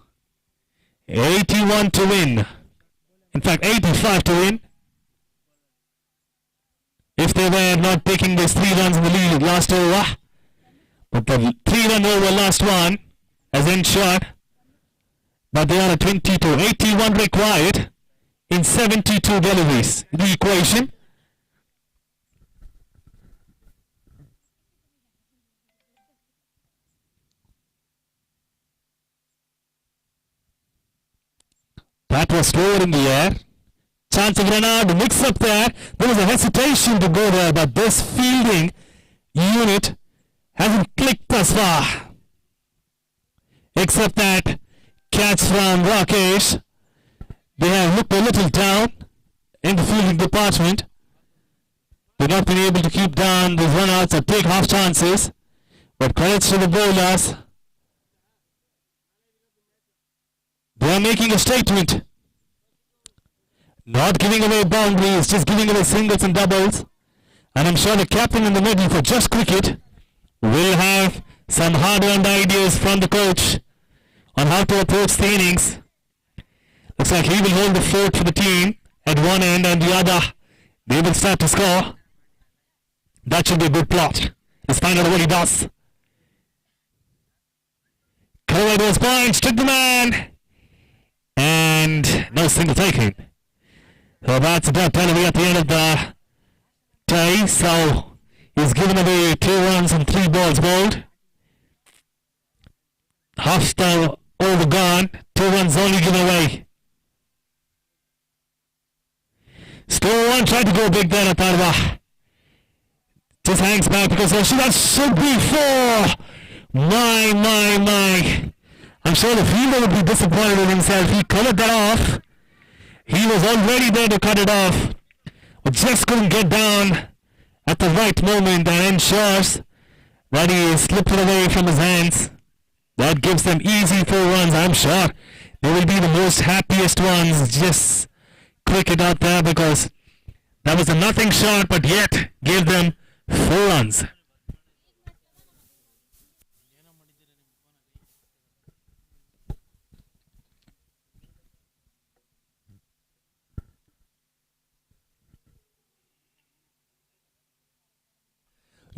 81 to win. In fact, 85 to win. If they were not taking these 3 runs in the lead last over. But the 3-run over last one has ensured that they are a 22. 81 required in 72 deliveries. The equation. That was slower in the air. Chance of run out, mix up there. There was a hesitation to go there, but this fielding unit hasn't clicked thus far. Except that catch from Rakesh. They have looked a little down in the fielding department. They've not been able to keep down these run-outs or take half chances. But credits to the bowlers. They are making a statement. Not giving away boundaries, just giving away singles and doubles. And I'm sure the captain in the middle for Just Cricket will have some hard-earned ideas from the coach on how to approach the innings. Looks like he will hold the fort for the team at one end, and the other they will start to score. That should be a good plot. Let's find out what he does. Cover those points, took the man, and no single taken. So that's about penalty at the end of the day. So he's given away 2 runs and 3 balls bowled. Half the over gone, 2 runs only given away. Score 1, tried to go big there at Tarva. Just hangs back because that should be 4. My. I'm sure the fielder would be disappointed in himself. He covered that off. He was already there to cut it off, but just couldn't get down at the right moment, and ensures that he slipped it away from his hands. That gives them easy 4 runs. I'm sure they will be the most happiest ones. Just cricket out there, because that was a nothing shot, but yet gave them 4 runs.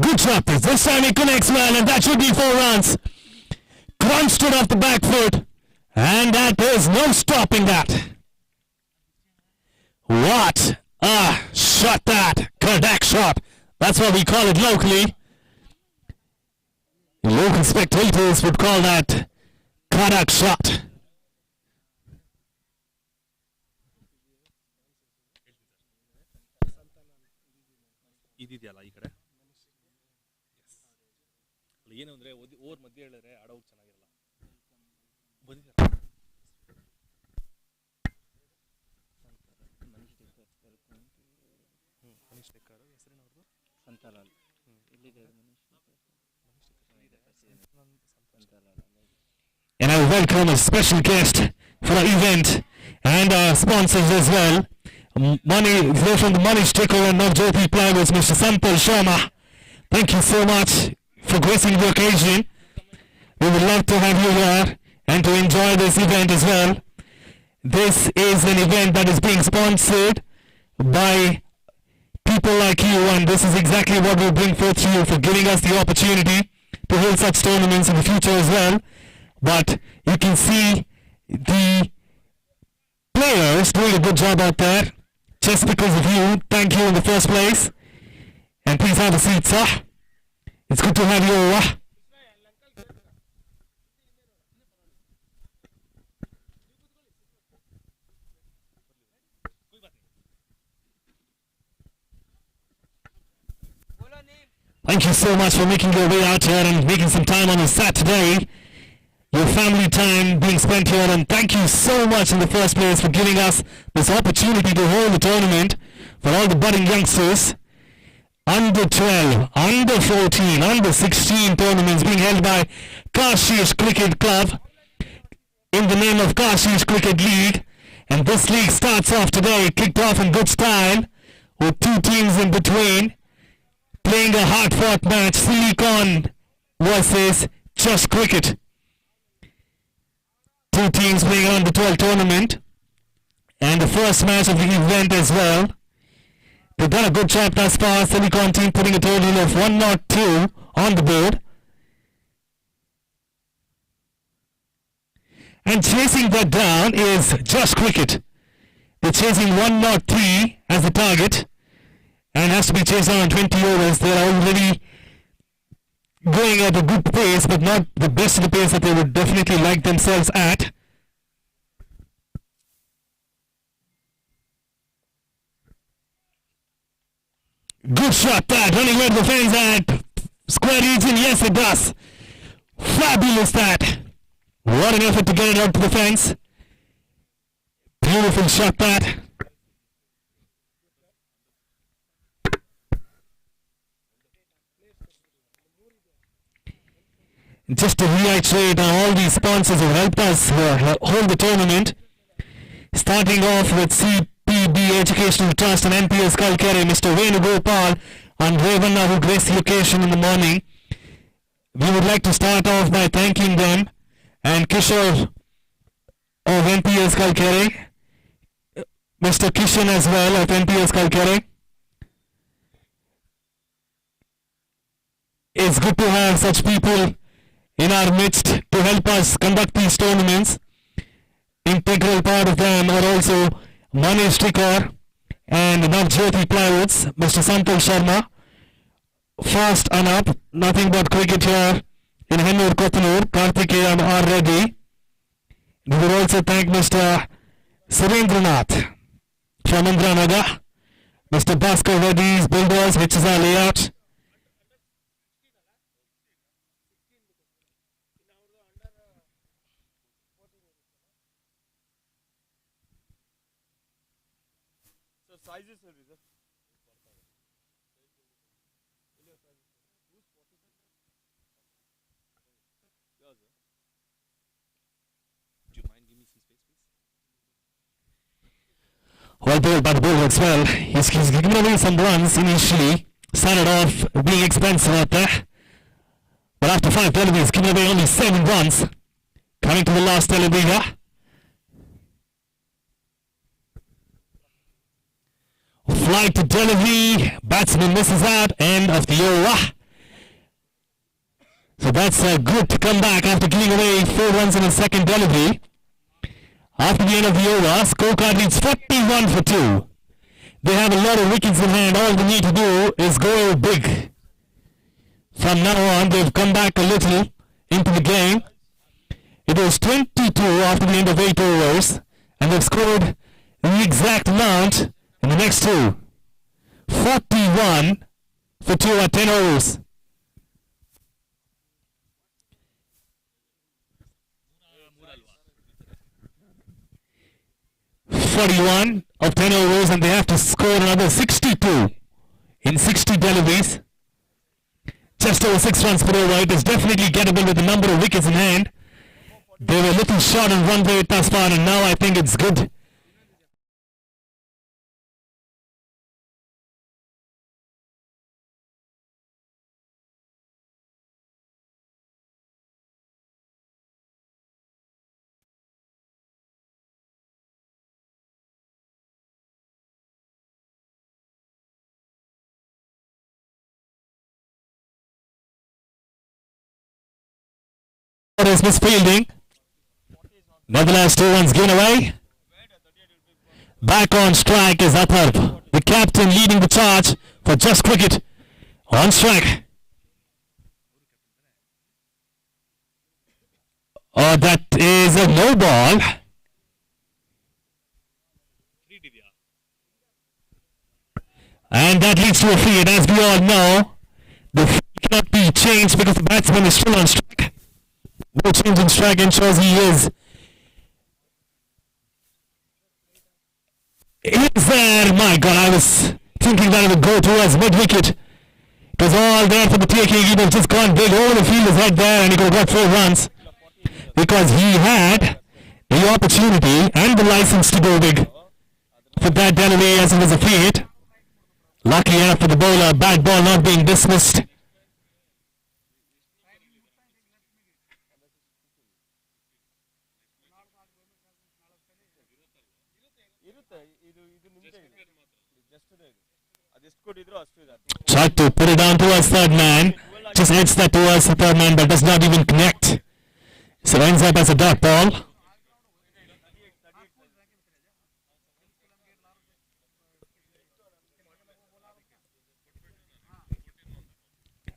Good shot. This time he connects well, and that should be 4 runs. Crunched it off the back foot, and that is no stopping that. What a shot that. Kodak shot. That's what we call it locally. Local spectators would call that Kodak shot. ಏನು ಅಂದರೆ over ಮಧ್ಯೆ ಹೇಳಿದ್ರೆ ಆಡೋಕೆ ಚೆನ್ನಾಗಿರಲ್ಲ. ಬಂದಿದ್ದಾರೆ ಮನೀಶ್ ಬೇಕಾರು ಹೆಸರೇನವ್ರದ್ದು ಸಂತಾಲಾಲ್. And I welcome a special guest for our event and our sponsors as well. Money, they're from the Money Sticker and Navjyoti Plywood, Mr. Sampal Sharma. Thank you so much for gracing the occasion. We would love to have you here and to enjoy this event as well. This is an event that is being sponsored by people like you, and this is exactly what we bring forth to you for giving us the opportunity to hold such tournaments in the future as well. But you can see the players doing a good job out there just because of you. Thank you in the first place. And please have a seat, sir. It's good to have you. Thank you so much for making your way out here and making some time on a Saturday. Your family time being spent here, and thank you so much in the first place for giving us this opportunity to hold the tournament for all the budding youngsters. Under 12, under 14, under 16 tournaments being held by Kashish Cricket Club in the name of Kashish Cricket League. And this league starts off today, kicked off in good style with two teams in between playing a hard-fought match, Silicon versus Just Cricket. Two teams playing on the 12 tournament, and the first match of the event as well. They've done a good job thus far. Silicon team putting a total of 102 on the board. And chasing that down is Just Cricket. They're chasing 103 as the target, and has to be chased down 20 overs. They're already going at a good pace, but not the best of the pace that they would definitely like themselves at. Good shot that, running where the fence at square region. Yes, it does. Fabulous that. What an effort to get it out to the fence. Beautiful shot that. Just to reiterate, all these sponsors have helped us hold the tournament. Starting off with CPB Educational Trust and NPS Kalkere, Mr. Venugopal and Revanna who graced the occasion in the morning. We would like to start off by thanking them, and Kishore of NPS Kalkere, Mr. Kishan as well of NPS Kalkere. It's good to have such people in our midst to help us conduct these tournaments. Integral part of them are also Manish Tikar and Navjyoti Plywoods, Mr. Sampal Sharma. Fast and up, nothing but cricket here in Hennur Kotanur, Karthikeyan R. Reddy. We would also thank Mr. Surendranath from Indranaga, Mr. Bhaskar Reddy's Builders, HSR Layout. Well bowled by the bowler as well. He's given away some runs initially. Started off being expensive out there. But after 5 deliveries, given away only 7 runs. Coming to the last delivery here. Flight to delivery. Batsman misses out. End of the over. So that's a good comeback after giving away 4 runs in the second delivery. After the end of the over, scorecard reads 41 for 2. They have a lot of wickets in hand. All they need to do is go big. From now on, they've come back a little into the game. It was 22 after the end of 8 overs, and they've scored the exact amount in the next 2. 41 for 2 at 10 overs. 41 of 10 overs and they have to score another 62 in 60 deliveries. Just over 6 runs per over. It is definitely gettable with the number of wickets in hand. They were a little short on run rate thus far, and now I think it's good. Is misfielding. Nevertheless, 2 runs given away. Back on strike is Atharv, the captain leading the charge for Just Cricket. On strike. Oh, that is a no ball. And that leads to a free. And as we all know, the free cannot be changed because the batsman is still on strike. No change in strike ensures he is there. My God, I was thinking that it would go towards mid-wicket. It was all there for the taking. He would have just gone big over the fielder's head there and he could have got 4 runs. Because he had the opportunity and the license to go big for that delivery as it was a free hit. Lucky enough for the bowler, bad ball not being dismissed. Tried to put it down towards third man. Just hits that towards the third man but does not even connect. So ends up as a dot ball.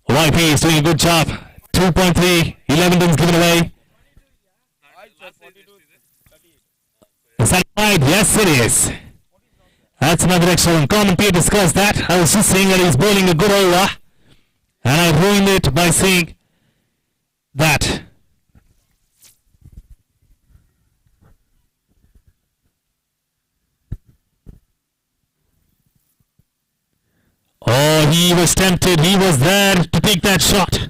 YP is doing a good job. 2.3, 11 runs given away. Is that right? Yes, it is. That's another extra one. Commentator discussed that. I was just saying that he's bowling a good over. And I ruined it by saying that. Oh, he was tempted. He was there to take that shot.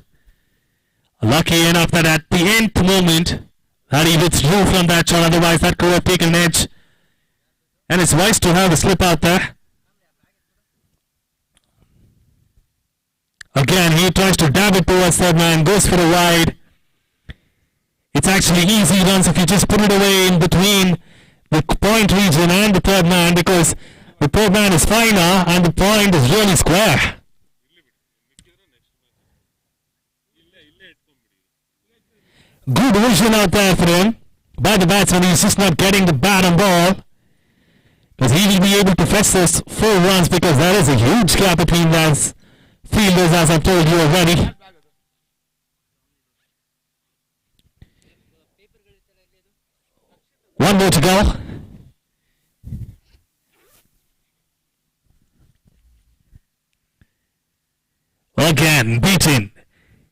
Lucky enough that at the nth moment that he withdrew from that shot. Otherwise, that could have taken an edge. And it's wise to have a slip out there. Again, he tries to dab it towards third man, goes for a wide. It's actually easy runs if you just put it away in between the point region and the third man, because the third man is finer and the point is really square. Good vision out there for him by the batsman. He's just not getting the bat on ball. Because he will be able to fetch those 4 runs, because there is a huge gap between those fielders, as I've told you already. One more to go. Again, beaten.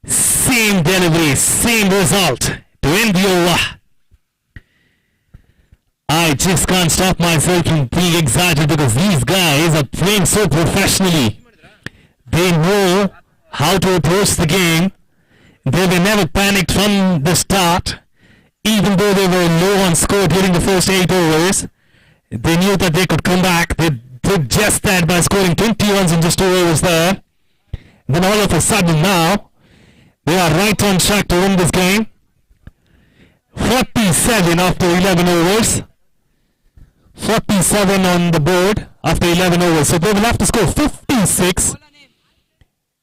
Same delivery, same result to end the over. I just can't stop myself from being excited because these guys are playing so professionally. They know how to approach the game. They were never panicked from the start. Even though they were low on score during the first 8 overs, they knew that they could come back. They did just that by scoring 20 runs in just 2 overs there. Then all of a sudden now, they are right on track to win this game. 47 after 11 overs. 47 on the board after 11 overs. So they will have to score 56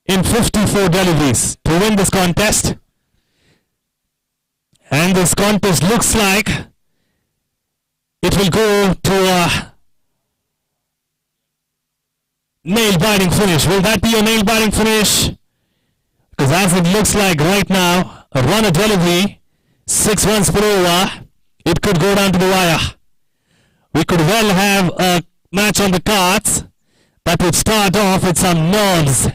in 54 deliveries to win this contest. And this contest looks like it will go to a nail-biting finish. Will that be a nail-biting finish? Because as it looks like right now, a run a delivery, 6 runs per over, it could go down to the wire. We could well have a match on the cards that would start off with some nerves.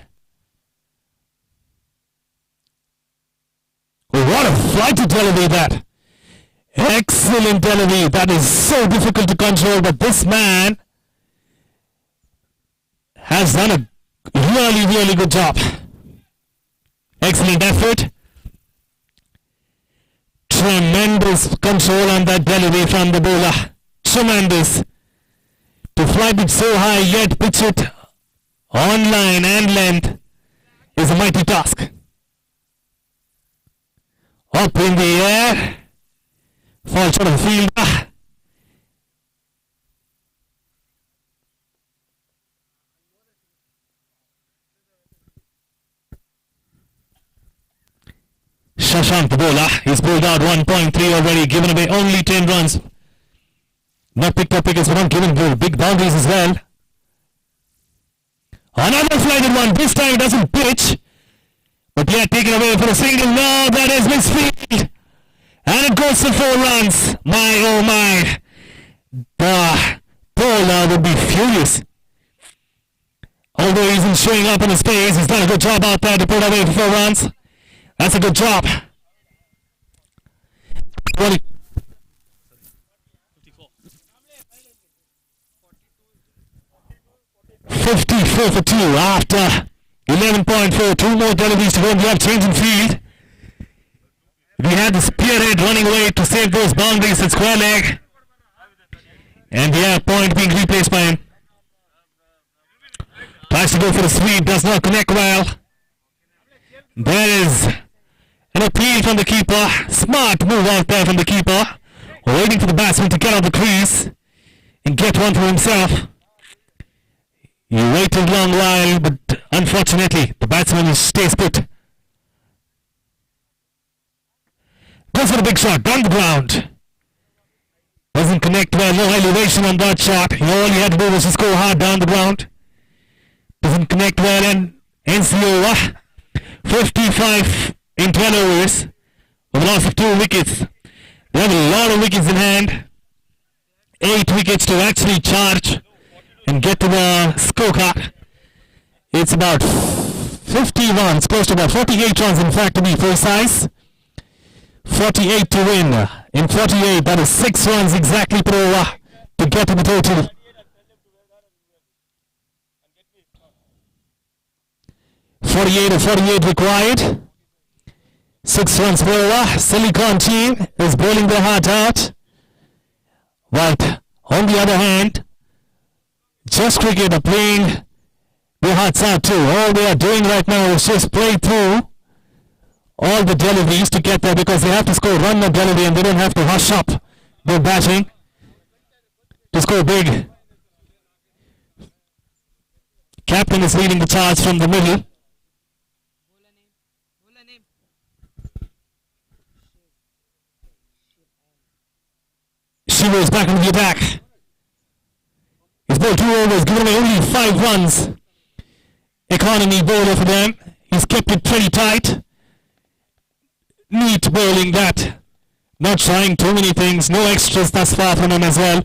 Oh, what a flight to delivery that. Excellent delivery. That is so difficult to control, but this man has done a really good job. Excellent effort. Tremendous control on that delivery from the bowler. Tremendous. To flight it so high yet pitch it on line and length is a mighty task. Up in the air. Fall short of the field. Shashank the bowler. He's bowled out 1.3 already, given away only 10 runs. Not picked up wickets, but not given big boundaries as well. Another flighted one. This time it doesn't pitch. But yeah, taken away for a single. No, that is misfield. And it goes for 4 runs. My, oh my. The bowler would be furious. Although he isn't showing up in his face, he's done a good job out there to put away for 4 runs. That's a good job. 54 for 2 after 11.4. 2 more deliveries to go. We have change in field. We had the spearhead running away to save those boundaries at square leg. And we have point being replaced by him. Tries to go for a sweep, does not connect well. There is an appeal from the keeper. Smart move out there from the keeper. Waiting for the batsman to get out the crease and get one for himself. He waited a long while, but unfortunately the batsman stays put. Goes for a big shot, down the ground. Doesn't connect well, no elevation on that shot. All he had to do was to score hard down the ground. Doesn't connect well and ends the over. 55 in 12 overs with a loss of 2 wickets. They have a lot of wickets in hand. 8 wickets to actually charge and get to the scorecard. It's about 50 runs, close to about 48 runs in fact to be precise. 48 to win. In 48, that is 6 runs exactly per over to get to the total. .48 or 48 required. 6 runs per over. Silicon team is bowling their heart out. But on the other hand, Just Cricket are playing their hearts out too. All they are doing right now is just play through all the deliveries to get there, because they have to score run or delivery and they don't have to hush up their batting to score big. Captain is leading the charge from the middle. Shiva is back into the attack. He's bowled 2 overs, given away only 5 runs. Economy bowler for them. He's kept it pretty tight. Neat bowling that. Not trying too many things. No extras thus far from him as well.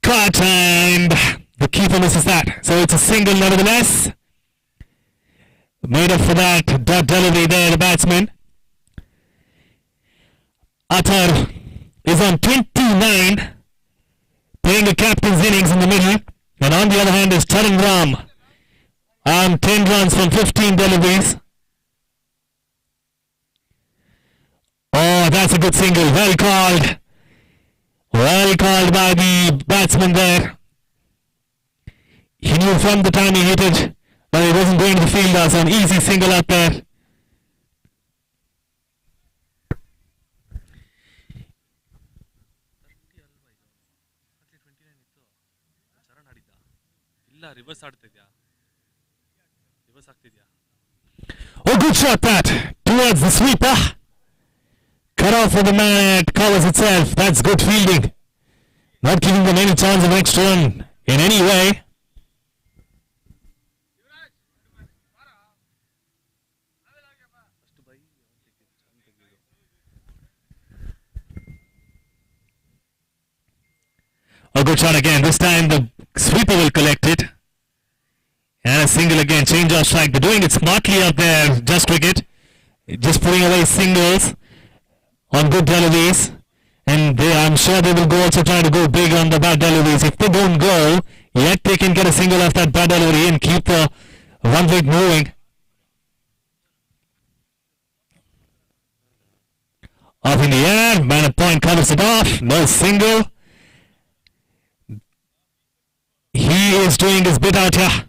Cut, and the keeper misses that. So it's a single nevertheless. Made up for that delivery there, the batsman. Athar is on 29, playing the captain's innings in the middle. And on the other hand is Tarun Ram on 10 runs from 15 deliveries. Oh, that's a good single. Well called. Well called by the batsman there. He knew from the time he hit it that he wasn't going to the field as an easy single out there. Oh, good shot that towards the sweeper. Cut off for the man, it covers itself. That's good fielding. Not giving them any chance of extra run in any way. A good shot again. This time the sweeper will collect it. And a single again. Change of strike. They're doing it smartly out there. Just cricket. Just putting away singles on good deliveries. And I'm sure they will go also try to go big on the bad deliveries. If they don't go, yet they can get a single off that bad delivery and keep the run rate moving. Up in the air, man point covers it off, no single. He is doing his bit out here.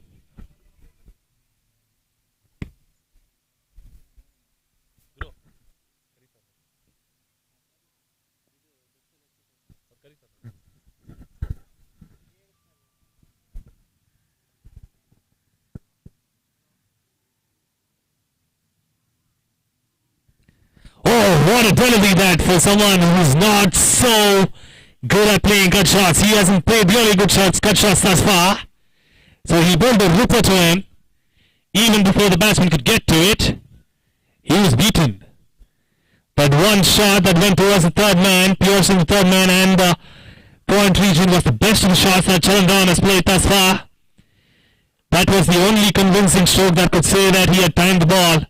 Oh, what a delivery that for someone who's not so good at playing cut shots. He hasn't played really good cut shots thus far. So he bowled a ripper to him. Even before the batsman could get to it, he was beaten. But one shot that went towards the third man, piercing the third man, and the point region was the best of the shots that Charandan has played thus far. That was the only convincing stroke that could say that he had timed the ball.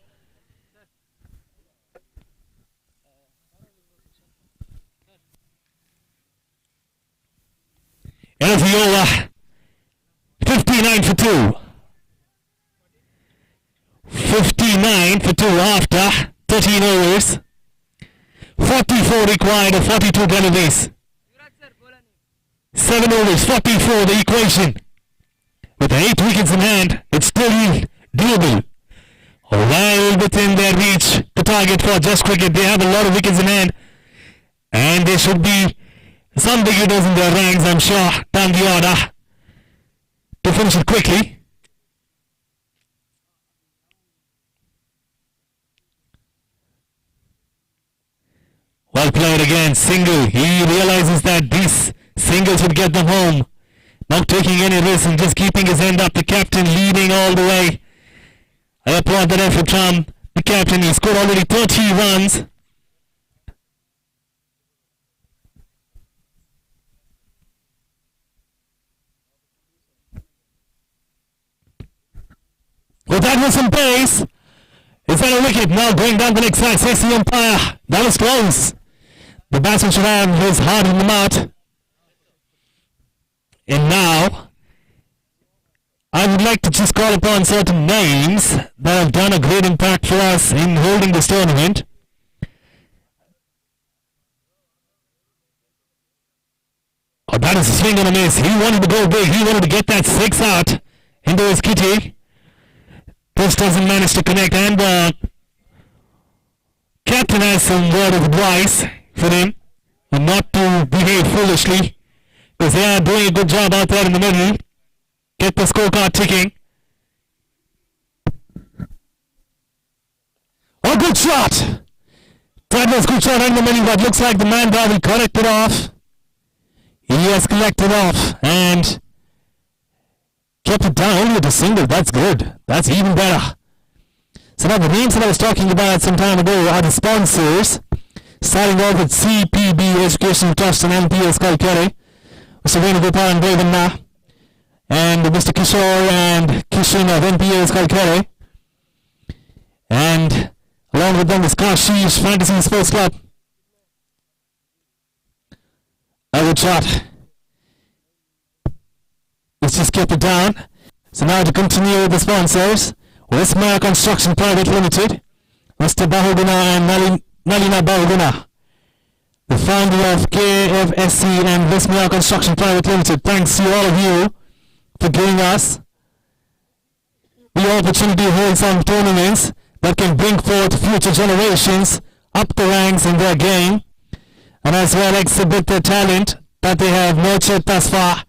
End of the over, 59 for 2. 59 for 2 after 13 overs. 44 required of 42 deliveries. 7 overs, 44 the equation. With 8 wickets in hand, it's still doable. Well within their reach, the target for Just Cricket. They have a lot of wickets in hand. And there should be some big hitters in their ranks, I'm sure, down the order to finish it quickly. Well played again, single. He realizes that these singles would get them home. Not taking any risk and just keeping his hand up. The captain leading all the way. I applaud that effort from the captain. He scored already 30 runs. Well, that was some pace. Is that a wicket? Now going down the next side, says the umpire. That was close. The batsman should have his heart in the mouth. And now, I would like to just call upon certain names that have done a great impact for us in holding this tournament. Oh, that is a swing and a miss. He wanted to go big. He wanted to get that 6 out into his kitty. This doesn't manage to connect, and the captain has some word of advice for him not to behave foolishly, because they are doing a good job out there in the middle. Get the scorecard ticking. Oh, good shot! That was good shot in the middle, but looks like the man there will correct it off. He has collected off and kept it down with a single. That's good. That's even better. So now the names that I was talking about some time ago are the sponsors. Starting off with CPB Education Trust and MPS Kalkare, Mr. Venugopal and Devanna, and Mr. Kishore and Kishan of MPS Kalkare, and along with them is Kashish Fantasy Sports Club. A good shot. Let's just keep it down. So now to continue with the sponsors, Westmere Construction Private Limited, Mr. Bahuguna and Nalina Bahuguna, the founder of KFSC and Westmere Construction Private Limited. Thanks to all of you for giving us the opportunity to hold some tournaments that can bring forth future generations up the ranks in their game, and as well exhibit the talent that they have nurtured thus far,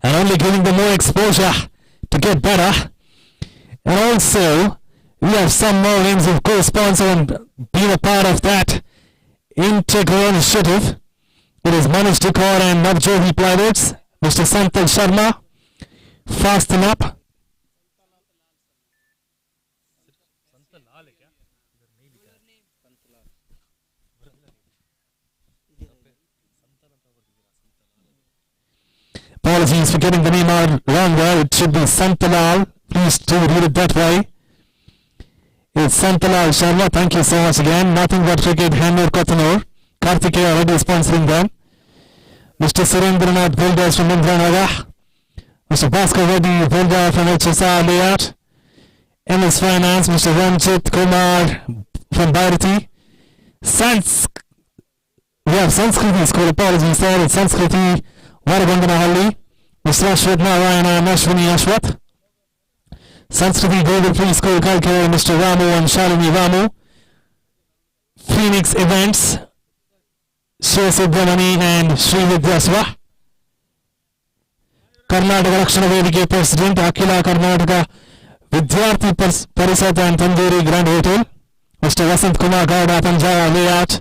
and only giving them more exposure to get better. And also, we have some more names of co-sponsor and being a part of that integral initiative. It is Manish Dikor and Navjohi Plywood's, Mr. Santal Sharma, Fasten Up, apologies for getting the name out wrong there. It should be Santalal Please do read it that way. It's Santalal Sharma. Thank you so much again. Nothing but cricket. Hannur Kotanur. Karthikeya already sponsoring them. Mr. Surendranath Builders from Indranaga. Mr. Bhaskar Reddy Builder from HSR Layout. MS Finance. Mr. Ramchit Kumar from Bharati. We have Sanskriti School. Apologies there. It's Sanskriti Varagandanahalli. Mr. Ashwat Narayana and Ashwini Ashwat. Sanskriti Global Preschool Kalkara, Mr. Ramu and Shalini Ramu. Phoenix Events, Shri Subramani and Sri Vidyaswa. Karnataka Rakshana Vedike President, Akila Karnataka Vidyarthi Parisat and Tandoori Grand Hotel. Mr. Vasant Kumar Gowda Panjaya Layout.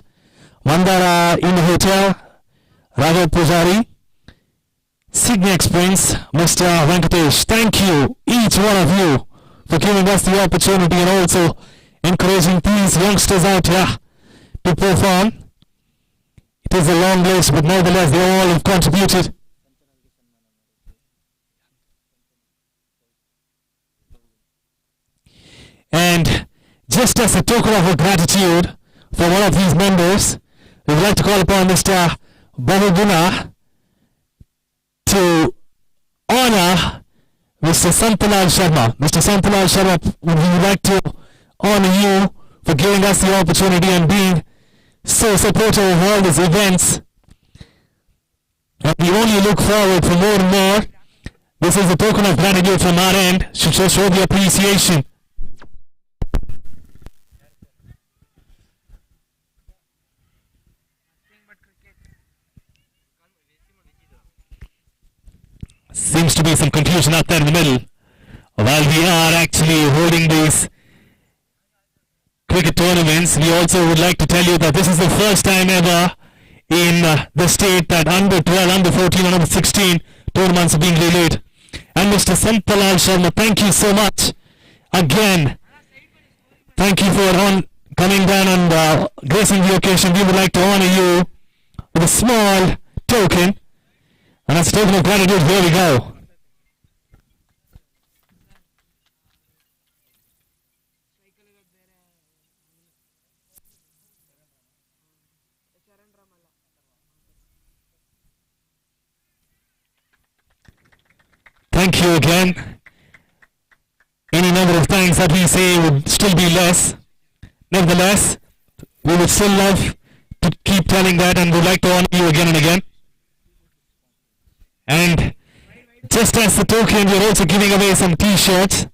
Mandara Inn Hotel, Raghav Pujari. Signex Prince, Mr. Venkatesh, thank you, each one of you, for giving us the opportunity and also encouraging these youngsters out here to perform. It is a long list, but nevertheless, they all have contributed. And just as a token of our gratitude for one of these members, we would like to call upon Mr. Bahuguna to honor Mr. Santalal Sharma. Mr. Santalal Sharma, we would like to honor you for giving us the opportunity and being so supportive of all these events. And we only look forward for more and more. This is a token of gratitude from our end, should show the appreciation. Seems to be some confusion out there in the middle. While we are actually holding these cricket tournaments, we also would like to tell you that this is the first time ever in the state that under 12, under 14 and under 16 tournaments are being relayed. And Mr. Santalal Sharma, thank you so much. Again, thank you for coming down and gracing the occasion. We would like to honor you with a small token. And as a token of gratitude, here we go. Thank you again. Any number of thanks that we say would still be less. Nevertheless, we would still love to keep telling that and would like to honor you again and again. And just as the token, we are also giving away some t-shirts,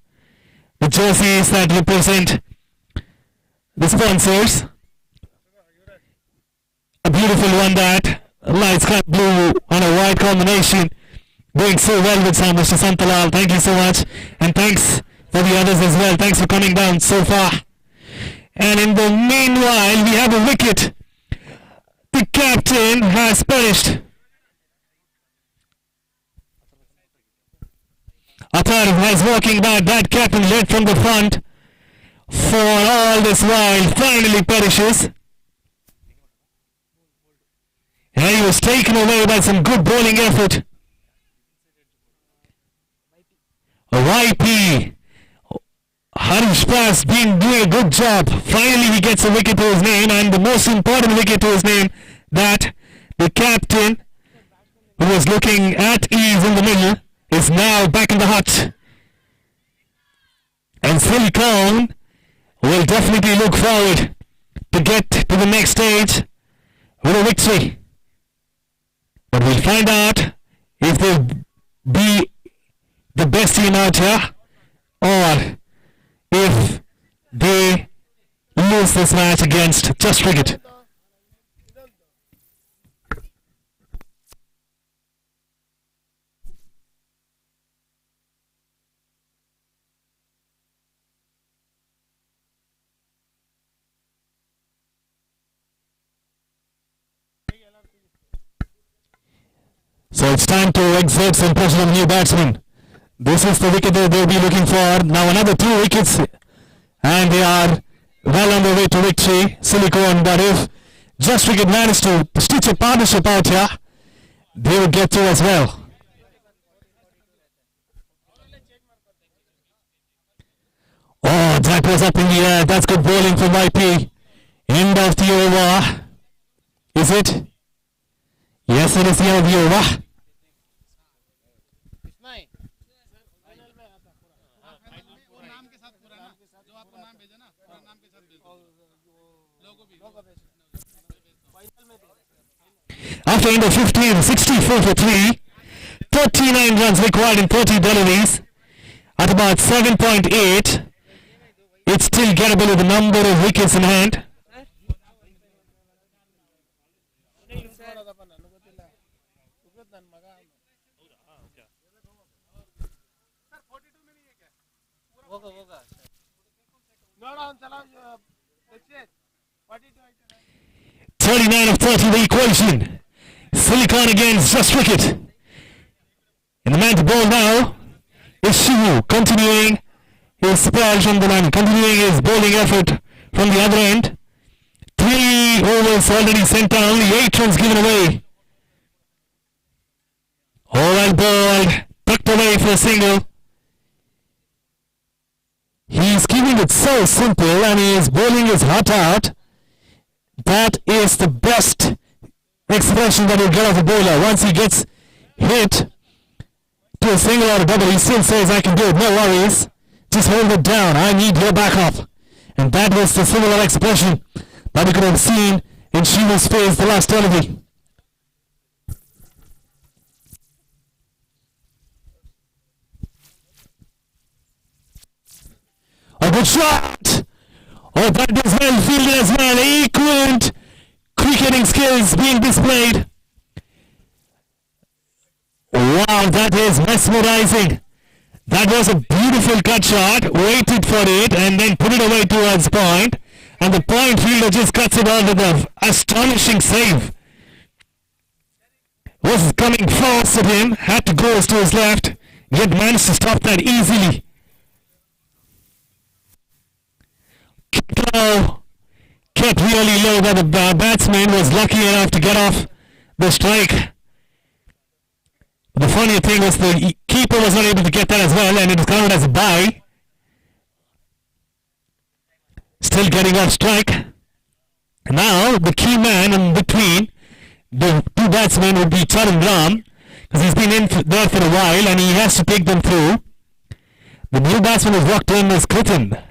the jerseys that represent the sponsors. A beautiful one, that light sky blue on a white combination, doing so well with Mr. Santalal. Thank you so much, and thanks for the others as well. Thanks for coming down so far. And in the meanwhile, we have a wicket. The captain has perished. Athar was walking back. That captain led from the front for all this while finally perishes. And he was taken away by some good bowling effort. YP Harish Pass been doing a good job. Finally he gets a wicket to his name, and the most important wicket to his name, that the captain, who was looking at ease in the middle, is now back in the hut. And Phil Cowan will definitely look forward to get to the next stage with a victory. But we'll find out if they'll be the best team out here or if they lose this match against Just Cricket. So it's time to exert some pressure on the new batsman. This is the wicket that they'll be looking for. Now another 2 wickets, and they are well on their way to victory. Silicone, but if Just Cricket managed to stitch a partnership out here, they will get through as well. That was up in the air. That's good bowling from YP. End of the over. Is it? Yes, it is the end of the over. After end of 15, 64 for 3. 39 runs required in 30 deliveries. At about 7.8, it's still gettable with the number of wickets in hand. No, 39 of 30 the equation. Silicon against just wicket. And the man to bowl now is Shivu, continuing his spell from the line, continuing his bowling effort from the other end. 3 overs already sent down, only 8 runs given away. All well bowled, tucked away for a single. He's keeping it so simple and he is bowling his heart out. That is the best expression that he'll get off a bowler. Once he gets hit to a single or a double, he still says, I can do it, no worries. Just hold it down, I need your backup. And that was the similar expression that we could have seen in Shiva's face the last delivery. A good shot! Oh, that was well fielded as well. Equal cricketing skills being displayed. Wow, that is mesmerizing. That was a beautiful cut shot. Waited for it and then put it away towards point. And the point fielder just cuts it out with an astonishing save. Was coming fast at him. Had to go to his left. Yet managed to stop that easily. Low, kept really low, but the batsman was lucky enough to get off the strike. The funny thing was the keeper was not able to get that as well, and it was counted as a bye. Still getting off strike. Now the key man in between the two batsmen would be Charan Ram, because he's been in there for a while and he has to take them through. The new batsman who's walked in is Kritan.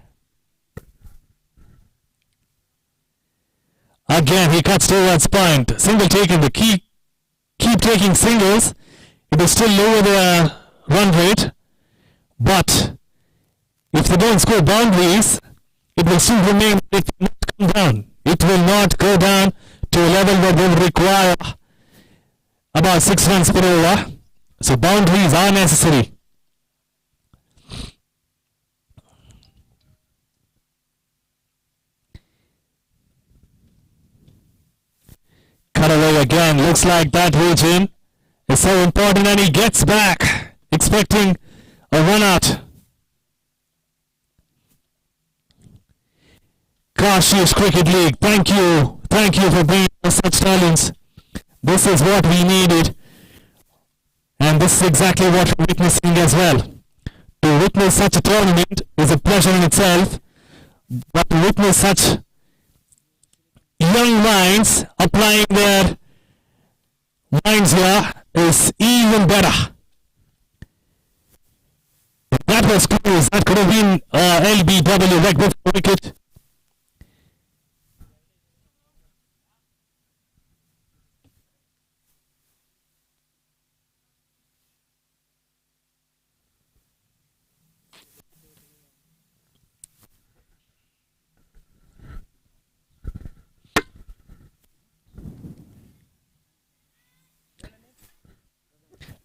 Again, he cuts towards point. Single taken. The keep taking singles. It is still lower the run rate. But if they don't score boundaries, it will still remain. It will not come down. It will not go down to a level where they will require about 6 runs per over. So boundaries are necessary. Cut away again. Looks like that region is so important, and he gets back expecting a run out. Kashi's Cricket League, thank you for bringing us such talents. This is what we needed, and this is exactly what we're witnessing as well. To witness such a tournament is a pleasure in itself, but to witness such young minds applying their minds here is even better. That was close. That could have been LBW, leg before wicket.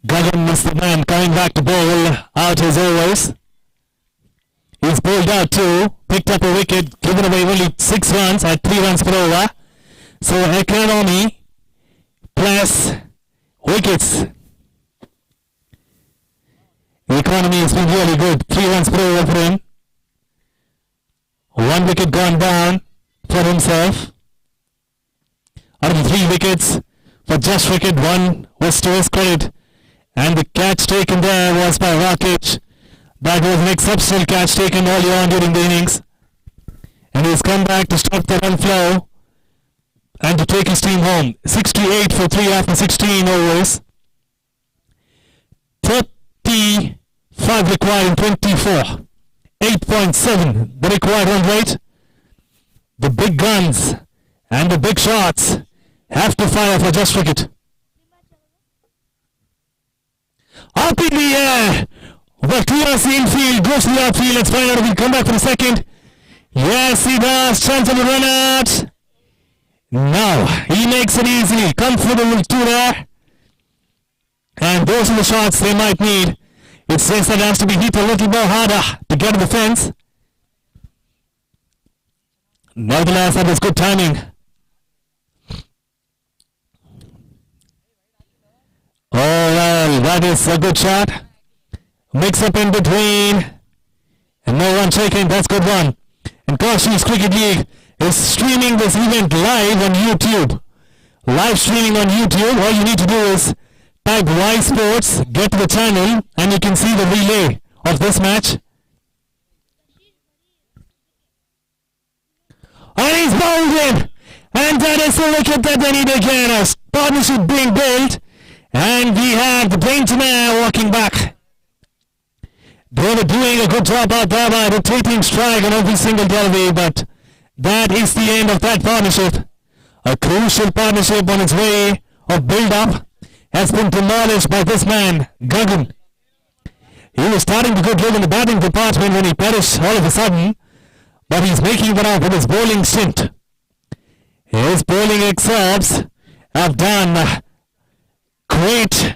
Gagan is the man coming back to bowl out his overs. He's bowled out 2, picked up a wicket, given away only 6 runs at 3 runs per over. So economy plus wickets. The economy has been really good. 3 runs per over for him. 1 wicket gone down for himself. Out of the 3 wickets for just wicket, 1 was to his credit. And the catch taken there was by Rakesh. That was an exceptional catch taken early on during the innings. has come back to stop the run flow and to take his team home. 68 for 3 after 16 overs. 35 required in 24. 8.7 the required run rate. The big guns and the big shots have to fire for just cricket. Up in the air. Well, towards the infield, goes to the outfield. Let's find out if he'll come back for a second. Yes, he does. Chance of a run out. No, he makes it easily. Comfortable with 2 there. And those are the shots they might need. It says that it has to be hit a little more harder to get to the fence. Nevertheless, that was good timing. Oh well, that is a good shot. Mix up in between. And no run taken, that's good one. And Caution's Cricket League is streaming this event live on YouTube. Live streaming on YouTube. All you need to do is type Y Sports, get to the channel, and you can see the relay of this match. And he's bowled in. And that is the wicket that they need again. A partnership being built. And we have the Braintonair walking back. They were doing a good job out there by rotating strike on every single delivery, but that is the end of that partnership. A crucial partnership on its way of build-up has been demolished by this man, Gagan. He was starting to go good in the batting department when he perished all of a sudden, but he's making that up with his bowling stint. His bowling excerpts have done great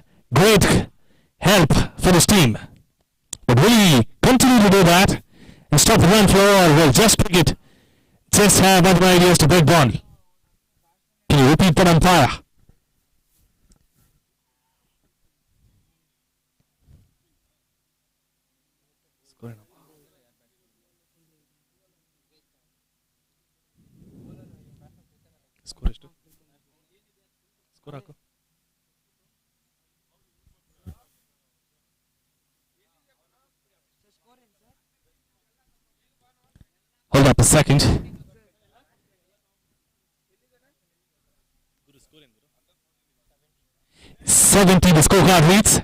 help for his team. But will he continue to do that and stop the run flow, or will just cricket just have other ideas to break ball? Can you repeat that, umpire? Hold up a second. 70 the scorecard reads.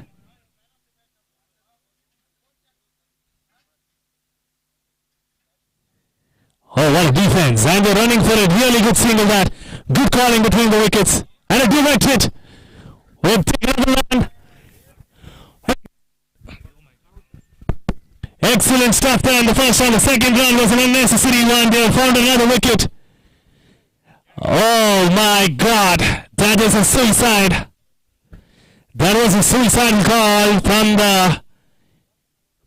Oh, what a defense. And they're running for a really good single that. Good calling between the wickets. And a direct hit. We'll take another run. Excellent stuff there in the first round. The second run was an unnecessary one. They found another wicket. Oh my God. That is a suicide. That was a suicidal call from the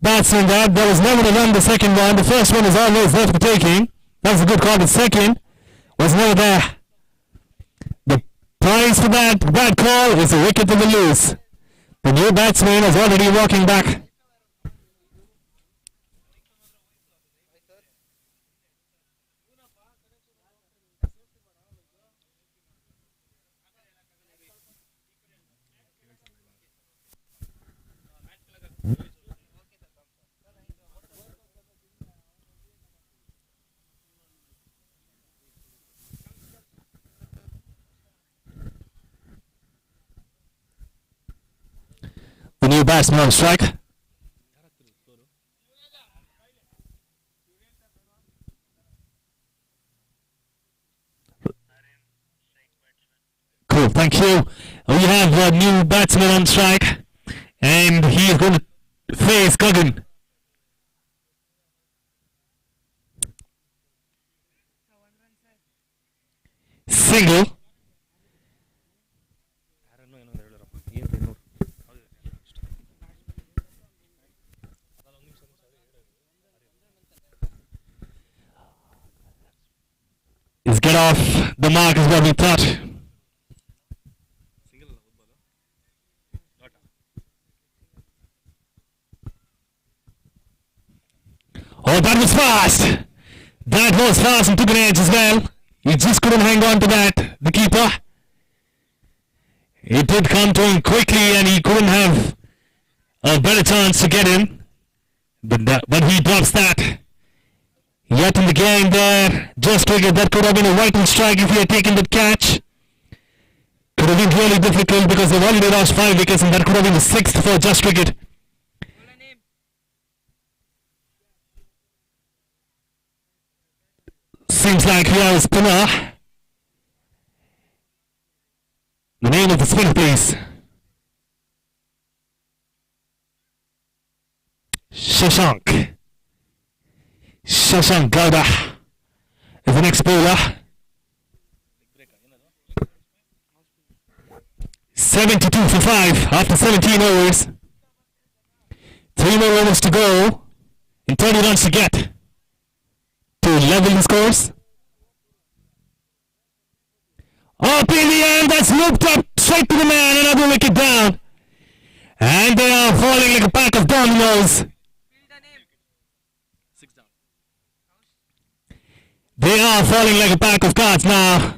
batsman. There was never a run the second one. The first one is always there for taking. That was a good call. The second was never there. The price for that bad call is a wicket to the loose. The new batsman is already walking back. The new batsman on strike. Cool, thank you. We have a new batsman on strike, and he is going to face Gagan. Single. Is get off the mark is what we thought. Oh, that was fast. That was fast and took an edge as well. He just couldn't hang on to that, the keeper. It did come to him quickly and he couldn't have a better chance to get in. But he drops that. Yet in the game there, just cricket, that could have been a vital strike if he had taken that catch. Could have been really difficult because they've already lost 5 wickets and that could have been the 6th for just cricket. Seems like we have a spinner. The name of the spinner, please. Shashank Gowda is the next bowler. 72 for 5 after 17 overs. 3 more overs to go and 30 runs to get to level the scores. Up in the end, that's looped up straight to the man, another wicket down. And they are falling like a pack of dominoes. They are falling like a pack of cards now.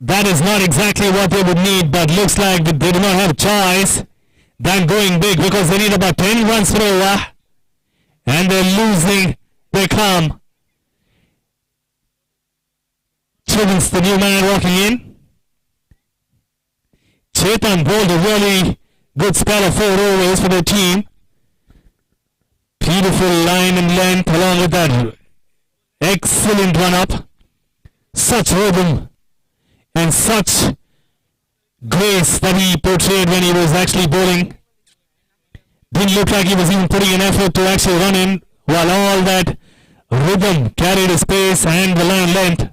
That is not exactly what they would need, but looks like they do not have a choice than going big because they need about 10 runs per over and they're losing their calm. Chetan's the new man walking in. Chetan bowled a really good spell of 4 overs for their team. Beautiful line and length along with that excellent run up. Such rhythm and such grace that he portrayed when he was actually bowling. Didn't look like he was even putting an effort to actually run in, while all that rhythm carried his pace and the line length.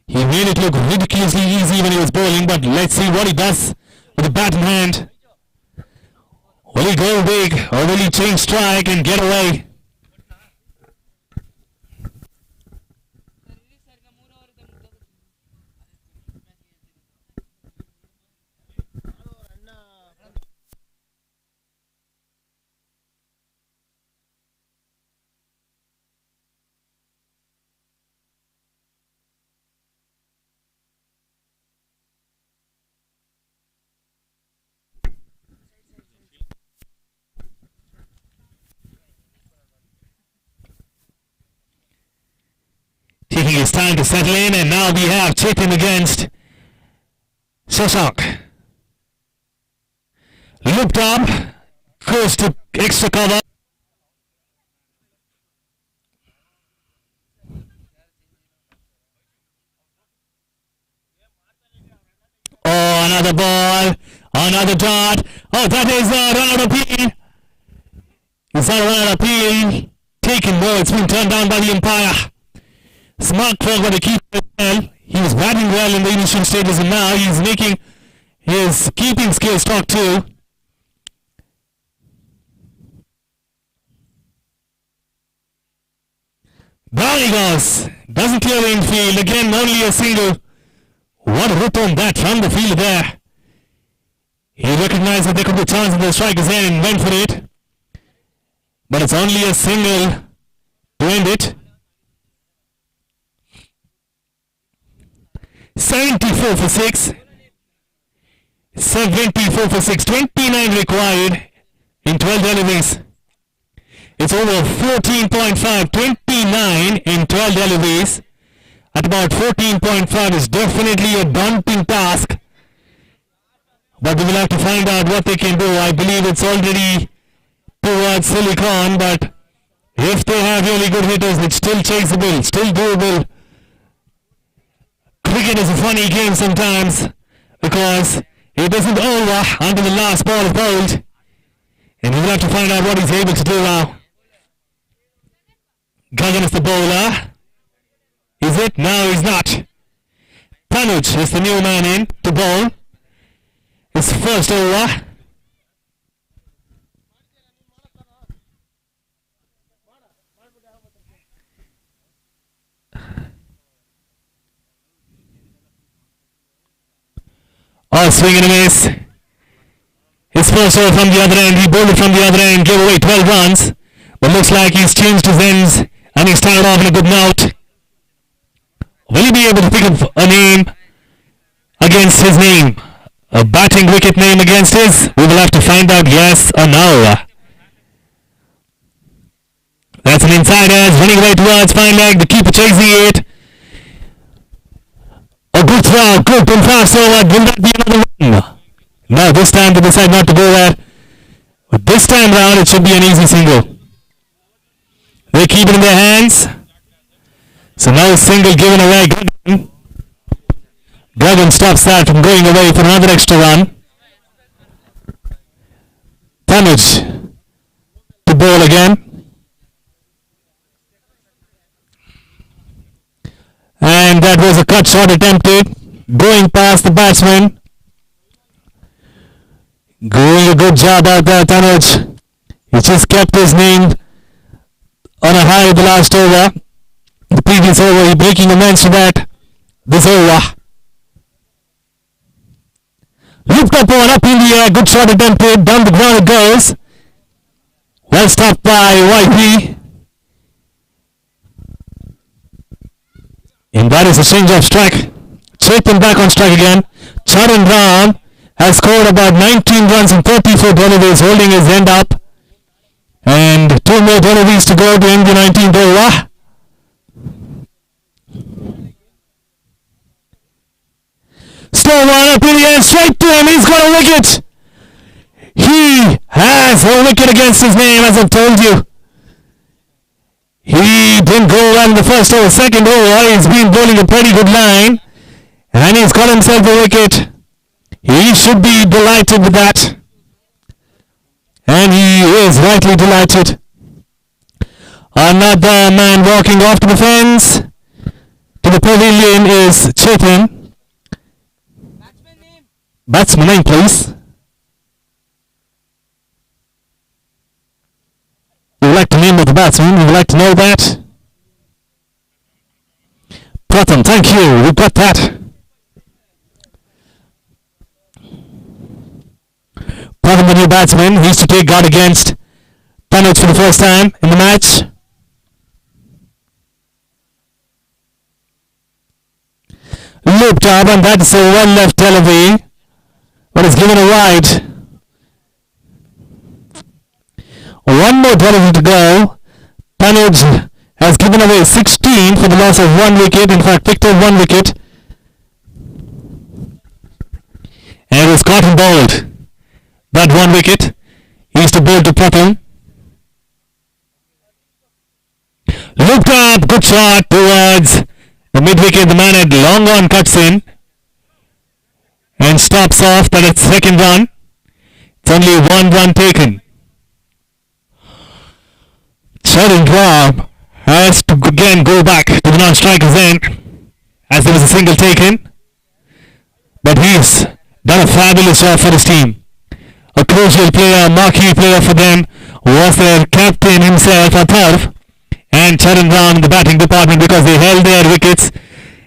He made it look ridiculously easy when he was bowling, but let's see what he does with the bat in hand. Will he go big or will he change strike and get away? Taking his time to settle in, and now we have Chetan against Shashank. Looked up, goes to extra cover. Oh, another ball, another dot. Oh, that is a run out appeal. Is that a run out appeal? Taken, no, it's been turned down by the umpire. Smart call by the keeper well. He was batting well in the initial stages and now he's making his keeping skills talk too. Down he goes. Doesn't clear the infield. Again, only a single. What a hit on that from the field there. He recognized that there could be a chance in the striker's end and went for it. But it's only a single to end it. 74 for 6. 74 for 6. 29 required in 12 deliveries. It's over 14.5. 29 in 12 deliveries. At about 14.5 is definitely a daunting task. But we will have to find out what they can do. I believe it's already towards silicon, but if they have really good hitters, it's still chaseable, still doable. Cricket is a funny game sometimes because it isn't over until the last ball is bowled. And we will have to find out what he's able to do now. Gagan is the bowler. Is it? No, he's not. Tanuj is the new man in to bowl. His first over. Oh, swing and a miss. His first over from the other end. He bowled it from the other end, gave away 12 runs. But looks like he's changed his ends and he started off in a good note. Will he be able to pick up a name against his name? A batting wicket name against his? We will have to find out yes or no. sliders running away towards fine leg. The keeper chasing it. A good throw, good and fast over. Will that be another run? No, this time they decide not to go there. But this time round it should be an easy single. They keep it in their hands. So now a single given away. Dragon stops that from going away for another extra run. Damage to ball again. And that was a cut shot attempted. Going past the batsman. Doing a good job out there, Tanuj. He just kept his name on a high the last over. The previous over, he making amends for that. This over. Looped up one up in the air. Good shot attempted. Down the ground it goes. Well stopped by YP. And that is a change of strike. Chetan back on strike again. Charan Ram has scored about 19 runs in 34 deliveries, holding his end up. And 2 more deliveries to go to end the 19th over. Slow one up in the air, straight to him. He's got a wicket. He has a wicket against his name, as I've told you. He didn't go well in the first over. Second over, he's been bowling a pretty good line. And he's got himself a wicket. He should be delighted with that. And he is rightly delighted. Another man walking off to the fence. To the pavilion is Chetan. Batsman name, please. We would like to name of the batsman. We would like to know that. Pratham, thank you. We've got that. Pratham, the new batsman, he used to take guard against Tanuj for the first time in the match. Looped up, and that's a well left delivery, but it's given a wide. One more delivery to go. Tanuj has given away 16 for the loss of 1 wicket. In fact, picked up 1 wicket. And it was caught and bowled. That 1 wicket. He used to bowl to Pratham. Looked up, good shot towards the mid-wicket. The man had long on, cuts in. And stops off. That is second run. It's only 1 run taken. Charan Ram has to again go back to the non-striker's end, as there was a single taken. But he's done a fabulous job for his team. A crucial player, marquee player for them was their captain himself, Atharv, and Charan Ram in the batting department, because they held their wickets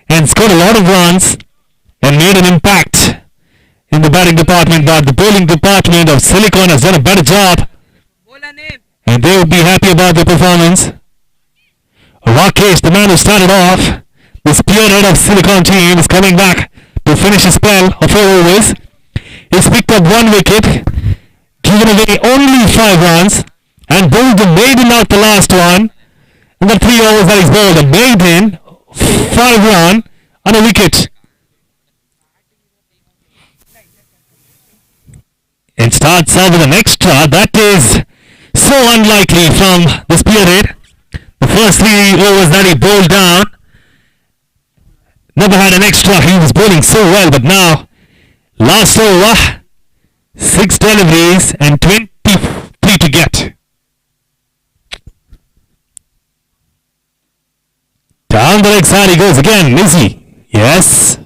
and scored a lot of runs and made an impact in the batting department. But the bowling department of Silicon has done a better job, and they would be happy about their performance. Rakesh, the man who started off, the spearhead of Silicon team, is coming back to finish a spell of 4 overs. He's picked up 1 wicket, given away only 5 runs, and bowled the maiden out the last one. In the 3 overs that he's bowled, a maiden, 5 run, and a wicket. And starts out with an extra. That is so unlikely from the spearhead. The first 3 overs that he bowled down, never had an extra. He was bowling so well, but now, last over, 6 deliveries and 23 to get. Down the leg side he goes again. Easy. Yes.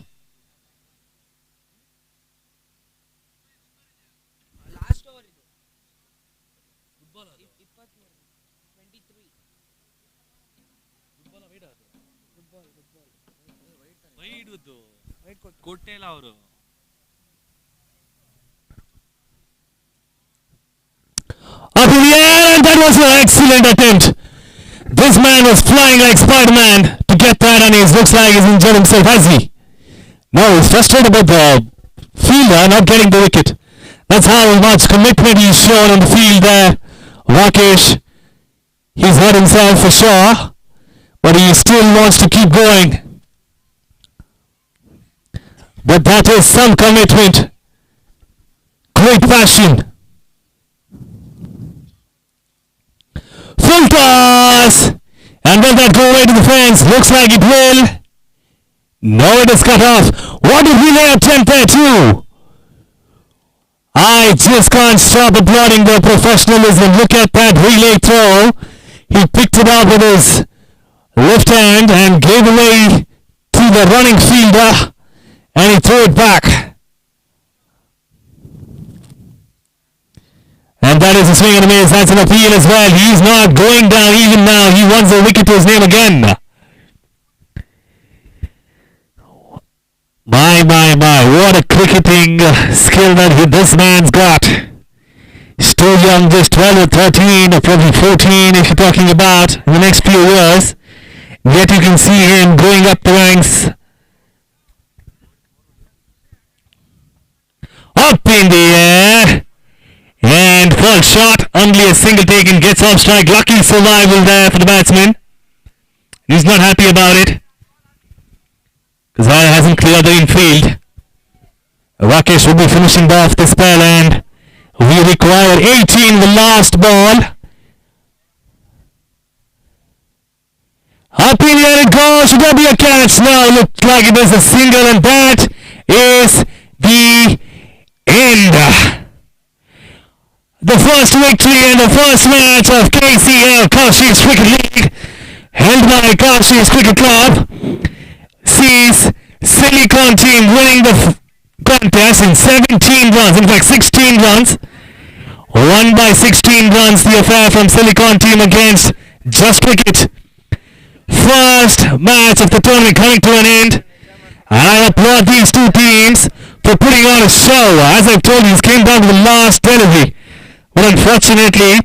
ಕೊಟ್ಟೆಲ್ಲ ಅವರು Up in the air, and that was an excellent attempt. This man was flying like Spider-Man to get that, and he looks like he's injured himself, has he? No, he's frustrated with the fielder not getting the wicket. That's how much commitment he's shown on the field there. Rakesh, He's hurt himself for sure, but he still wants to keep going. But that is some commitment. Great passion. Full toss! And will that go away to the fence? Looks like it will. No, it is cut off. What did relay attempt there too? I just can't stop applauding their professionalism. Look at that relay throw. He picked it up with his left hand and gave away to the running fielder, and he threw it back. And that is a swing and a miss. That's an appeal as well. He's not going down even now. He wants a wicket to his name again. My, what a cricketing skill that this man's got. Still young, just 12 or 13 or probably 14 if you're talking about in the next few years. Yet you can see him going up the ranks. Up in the air. And full shot, only a single taken, gets off strike. Lucky survival there for the batsman. He's not happy about it, because he hasn't cleared the infield. Rakesh will be finishing off the spell, and we require 18 the last ball. Up in the air it goes. Should there be a catch? No, looks like it is a single, and that is the end. The first victory in the first match of KCL, Kashi's Cricket League, held by Kashi's Cricket Club, sees Silicon team winning the contest in 17 runs, in fact 16 runs, won by 16 runs the affair from Silicon team against Just Cricket. First match of the tournament coming to an end. I applaud these two teams for putting on a show. As I've told you, this came down to the last delivery. But unfortunately,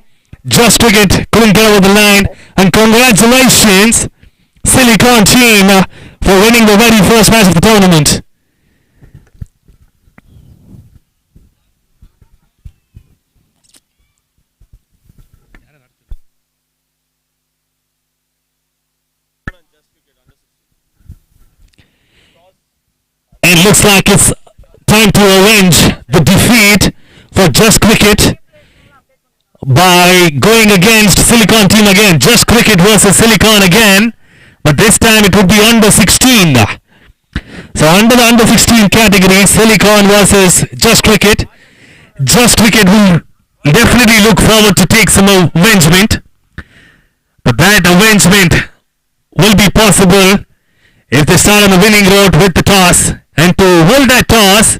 Just Cricket couldn't get over the line. And congratulations, Silicon team, for winning the very first match of the tournament. And it looks like it's time to avenge the defeat for Just Cricket by going against Silicon team again. Just Cricket versus Silicon again, but this time it would be under 16. So under the under 16 category, Silicon versus Just Cricket. Just Cricket will definitely look forward to take some avengement, but that avengement will be possible if they start on the winning road with the toss. And to hold that toss,